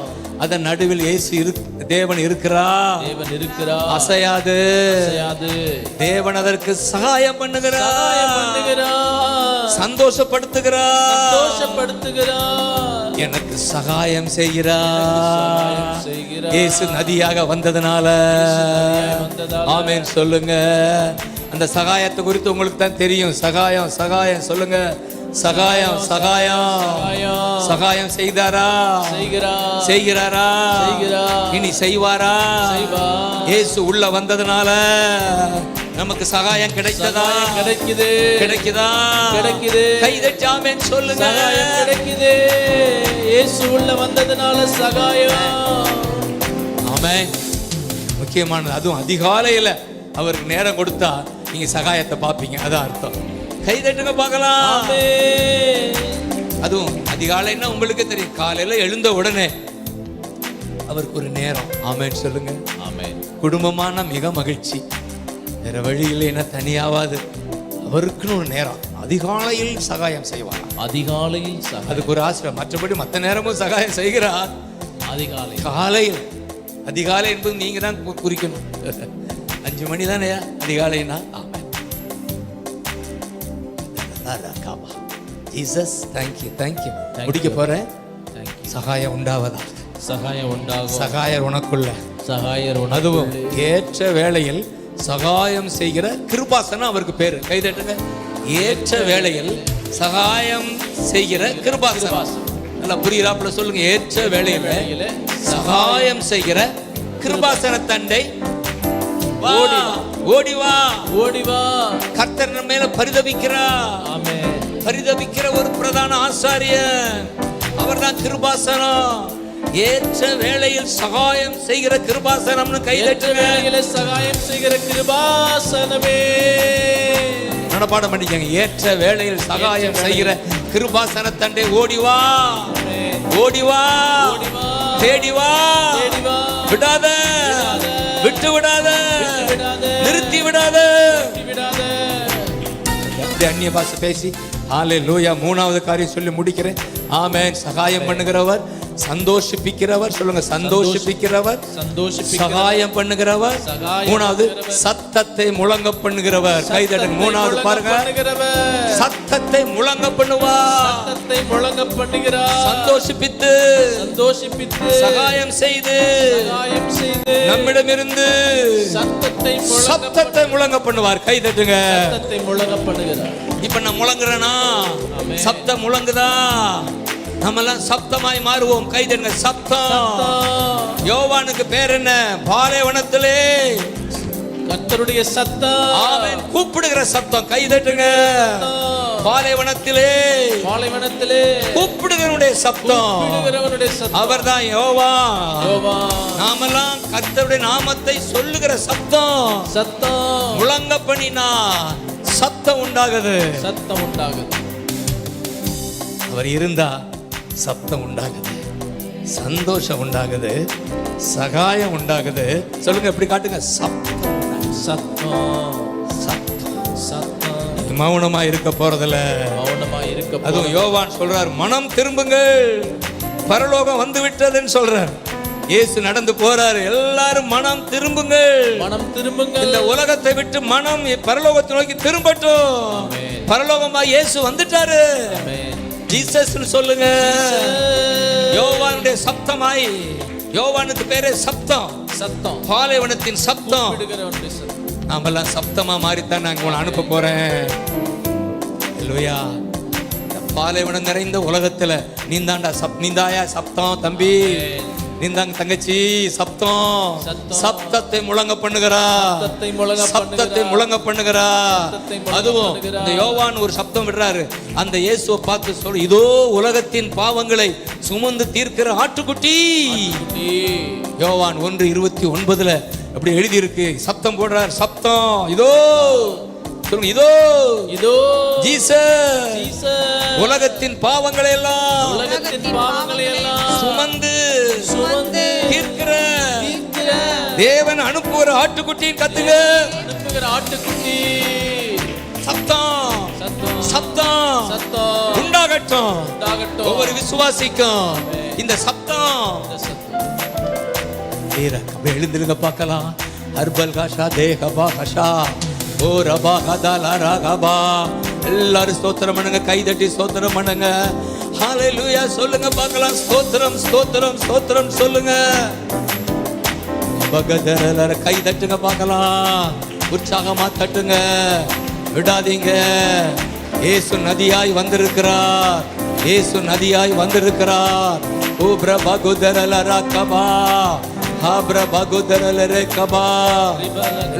அதன் நடுவில் இயேசு தேவன் இருக்கிறார். தேவன் இருக்கிறார். அசையாது. தேவன் அதற்கு சகாயம் பண்ணுகிறார், சந்தோஷப்படுத்துகிறார், எனக்கு சகாயம் செய்கிறார். இயேசு நதியாக வந்ததுனால ஆமென் சொல்லுங்க. அந்த சகாயத்தை குறித்து உங்களுக்கு தான் தெரியும். சகாயம், சகாயம் சொல்லுங்க. சகாயம், சகாயம், சகாயம் செய்தாரா? செய்கிறாரா? இனி செய்வாரா? இயேசு உள்ள வந்ததுனால நமக்கு சகாயம் கிடைத்ததா? கிடைக்குது. கிடைக்குதா? கிடைக்குது. கை தட்டி ஆமென் சொல்லுங்க. சகாயம் கிடைக்குது. இயேசு உள்ள வந்ததுனால சகாயம். ஆமென். முக்கியமானது அதுவும் அதிகாலையில அவருக்கு நேரம் கொடுத்தா நீங்க சகாயத்தை பார்ப்பீங்க. அதான் அர்த்தம். கை தட்டுங்க பார்க்கலாம். அதுவும் அதிகாலைன்னா உங்களுக்கு தெரியும். காலையில எழுந்த உடனே அவருக்கு ஒரு நேரம். ஆமென் சொல்லுங்க. ஆமென். குடும்பமான மிக மகிழ்ச்சி. வேற வழியில் என்ன தனியாவாது. அவருக்குன்னு ஒரு நேரம். அதிகாலையில் சகாயம் செய்வார். அதிகாலையில் அதுக்கு ஒரு ஆசிரியர். மற்றபடி மற்ற நேரமும் சகாயம் செய்கிறார். அதிகாலை, காலையில். அதிகாலை என்பது நீங்க தான் குறிக்கணும். 5 மணி தானே அதிகாலைனா. Jesus, thank you, thank you. முடிக்க போறேன். சகாயம் உண்டாவதா? சகாயம் உண்டாகும். சகாயர் உனக்குள்ள. சகாயர் அதுவும் ஏற்ற வேளையில் சகாயம் செய்கிற கிருபாசனம் அவருக்கு பேரு. கைதட்டுங்க. ஏற்ற வேளையில் சகாயம் செய்கிற கிருபாசனம். நல்லா புரியுறாப்புல சொல்லுங்க. ஏற்ற வேளையில சகாயம் செய்கிற கிருபாசன தண்டை ஓடி வா, ஓடி வா. கர்த்தர் நம்ம மேல பரிதபிக்கிறார். ஆமென். பரிதபிக்கிற ஒரு பிரதான ஆசாரியர் அவர்தான் கிருபாசனம். ஏற்ற வேளையில் சகாயம் செய்கிற கிருபாசனம்னு கைதட்டுங்க. சகாயம் செய்கிற கிருபாசனமே. மனப்பாடம் பண்ணிக்கங்க. ஏற்ற வேளையில் சகாயம் செய்கிற கிருபாசன தண்டை ஓடி வா, ஓடி வா, தேடி வா. விடாத, விட்டு விடாத, நிறுத்தி விடாத. அந்நிய பாஷை பேசி ஹalleluya. 3வது காரியம் சொல்லி முடிக்கிறேன். ஆமென். சகாயம் பண்ணுகிறவர் சந்தோஷிப்பிக்கிறவர். சொல்லுங்க, சந்தோஷிப்பிக்கிறவர். சகாயம் பண்ணுகிறவர். மூணாவது, சத்தத்தை முழங்க பண்ணுகிறவர். கைதட்டுங்க. மூணாவது பாருங்க, சத்தத்தை முழங்க பண்ணுவார். சத்தத்தை முழங்க பண்ணுகிறார். சந்தோஷிப்பித்து சகாயம் செய்து நம்மிடமிருந்து சத்தத்தை முழங்க பண்ணுவார். கைதட்டுங்க. சத்தத்தை முழங்க பண்ணுகிறார். இப்ப நான் முழங்குறேனா? சப்தம் முழங்குதா? நம்மெல்லாம் சப்தமாய் மாறுவோம். கைதட்டுங்க. சப்தம். யோவானுக்கு பேர் என்ன? பாலைவனத்திலே கர்த்தருடைய சத்தம். ஆமென். கூப்பிடுகிற சத்தம். கைதட்டுங்க. பாலைவனத்திலே கூப்பிடுகிறவனுடைய சத்தம். அவர்தான் யோவான். நாமெல்லாம் கர்த்தருடைய நாமத்தை சொல்லுகிற சத்தம். முழங்க பண்ணினா சத்தம் உண்டாகுது. அவர் இருந்தா சத்தம் உண்டாகுது, சந்தோஷம் உண்டாகுது, சகாயம் உண்டாகுது. சொல்லுங்க, எப்படி காட்டுங்க. சத்தம். மௌனமா இருக்க போறதில்ல. அதுவும் யோவான் சொல்றார், மனம் திரும்புங்கள், பரலோகம் வந்து விட்டதுன்னு சொல்றார். இயேசு நடந்து போறாரு, எல்லாரும் மனம் திரும்புங்கள். இந்த உலகத்தை விட்டு மனம் பரலோகத்தை நோக்கி திரும்பட்டும். பரலோகமா இயேசு வந்துட்டாரு. ஜீசஸ் சொல்லுங்க. யோவானுடைய சப்தமாய், யோவானுக்கு பேரே சப்தம். பாலைவனத்தின் சப்தம். நாமெல்லாம் சப்தமா மாறித்தான் நான் உங்களை அனுப்ப போறேன். இல்லையா? பாலைவனம் நிறைந்த உலகத்துல நீந்தாயா சப்தம். தம்பி நீந்தாங்க தங்கச்சி, சப்தம். சப்தத்தை முழங்க பண்ணுகிறா. சப்தத்தை முழங்க பண்ணுகிறா. அதுவும் இந்த யோவான் ஒரு சப்தம் விடுறாரு. அந்த இயேசுவை பார்த்து சொல்லு, இதோ உலகத்தின் பாவங்களை சுமந்து தீர்க்கிற ஆட்டுக்குட்டி. யோவான் 1:29 அப்படி எழுதி இருக்கு. சப்தம் போடுறார். சப்தம். இதோ சொல்லுங்க, இதோ ஜீசஸ் உலகத்தின் பாவங்களை எல்லாம் சுமந்து தீர்க்கிற தேவன் அனுப்புகிற ஆட்டுக்குட்டியின் கத்துங்க. ஆட்டுக்குட்டி. சத்தம் உண்டாகட்டும். ஒவ்வொரு விசுவாசிக்கும் இந்த சத்தம். எழுந்திருங்க பார்க்கலாம். அர்பல் காஷா தேகபா கஷா ஓ ரபா கதாலா ராகபா. எல்லாரும் ஸ்தோத்திரம் பண்ணுங்க. கைதட்டி ஸ்தோத்திரம் பண்ணுங்க. ஹல்லேலூயா சொல்லுங்க பார்க்கலாம். ஸ்தோத்திரம் ஸ்தோத்திரம் ஸ்தோத்திரம் சொல்லுங்க. பகதரல கை தட்டுங்க பார்க்கலாம். உற்சாகமா தட்டுங்க, விடாதீங்க. இயேசு நதியாய் வந்திருக்கிறார். இயேசு நதியாய் வந்திருக்கிறார். ஓ பிரபகுதரல ராகபா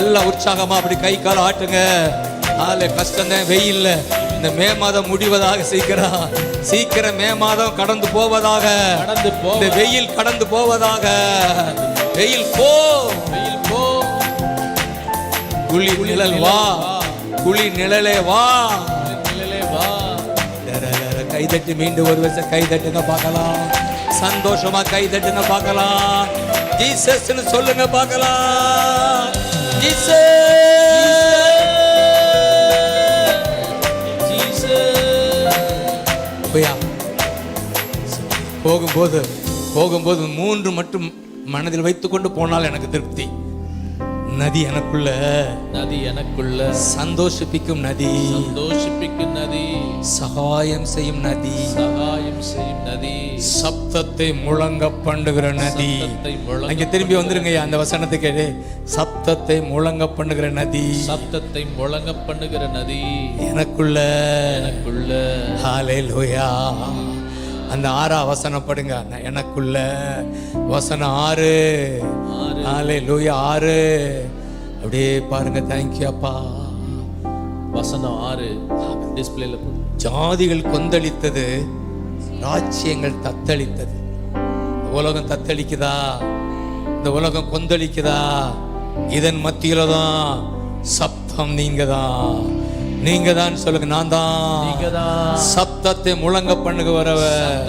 எல்லாம் உற்சாகமா அப்படி கை கால ஆட்டுங்க. கஷ்டம் தான். வெயில் இந்த மே மாதம் முடிவதாக சீக்கிரம் மே மாதம் கடந்து போவதாக. இந்த வெயில் கடந்து போவதாக. வெயில் போ. குளி நிழல் வா. குளி நிழலே வா. கைதட்டி மீண்டும் ஒரு வருஷம் கைதட்டுங்க பார்க்கலாம். சந்தோஷமா கைதட்டுங்க பார்க்கலாம். ஜீசஸ் சொல்லுங்க பார்க்கலாம். போகும்போது 3 மட்டும் மனதில் வைத்துக்கொண்டு போனால் எனக்கு திருப்தி. நதி எனக்குள்ள சந்தோஷிப்பிக்கும் நதி. சகாயம் செய்யும் நதி. சப்தத்தை முழங்க பண்ணுகிற நதி. அங்க திரும்பி வந்துருங்க அந்த வசனத்துக்கு. சப்தத்தை முழங்க பண்ணுகிற நதி. எனக்குள்ள. ஹல்லேலூயா. அந்த 6 வசனம் படுங்க. எனக்குள்ள வசனம் 6. ஹல்லேலூயா 6 அப்படியே பாருங்க. தேங்க்யூ அப்பா. வசனம் 6 டிஸ்ப்ளேல போடு. ஜாதிகள் கொந்தளித்தது, ராஜ்யங்கள் தத்தளித்தது. உலகம் தத்தளிக்குதா? இந்த உலகம் கொந்தளிக்குதா? இதன் மத்தியில தான் சப்தம் நீங்க தான் சொல்லுங்க. நான் தான் சப்தத்தை முழங்க பண்ணுக வரவர்.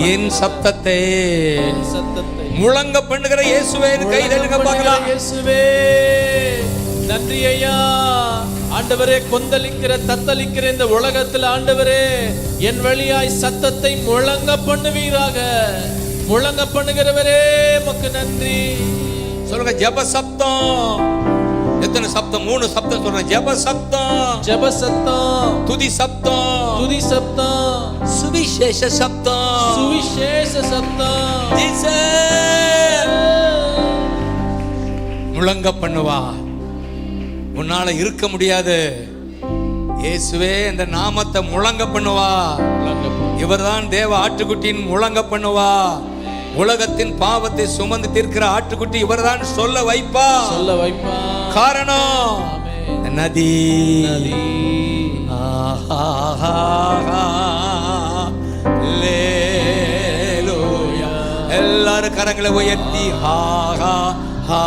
என் சப்தத்தை முழங்க பண்ணுகிற இயேசுவே கை தட்டுங்க பார்க்கலாம். இயேசுவே நன்றி ஐயா. ஆண்டவரே, கொந்தளிக்கிற தத்தளிக்கிற இந்த உலகத்தில் ஆண்டவரே, என் வழியாய் சத்தத்தை முழங்க பண்ணுவீராக. முழங்க பண்ணுகிறவரே உமக்கு நன்றி. சொல்லுங்க, ஜெப சப்தம். எத்தனை சப்தம்? 3 சப்தம் சொல்றேன். ஜெப சப்தம், ஜெப சத்தம், துதி சப்தம், துதி சத்தம், சுவிசேஷ சப்தம், சுவிசேஷ சத்தம். ஜீசஸ் முழங்க பண்ணுவா. உன்னால இருக்க முடியாது. இயேசுவே இந்த நாமத்தை முழங்க பண்ணுவா. இவர்தான் தேவ ஆட்டுக்குட்டியின் முழங்க பண்ணுவா. உலகத்தின் பாவத்தை சுமந்து தீர்க்கிற ஆட்டுக்குட்டி இவர்தான் சொல்ல வைப்பா. சொல்ல வைப்பா. காரணம் நதி. எல்லாரும் கரங்களை உயர்த்தி ஹா ஹா ஹா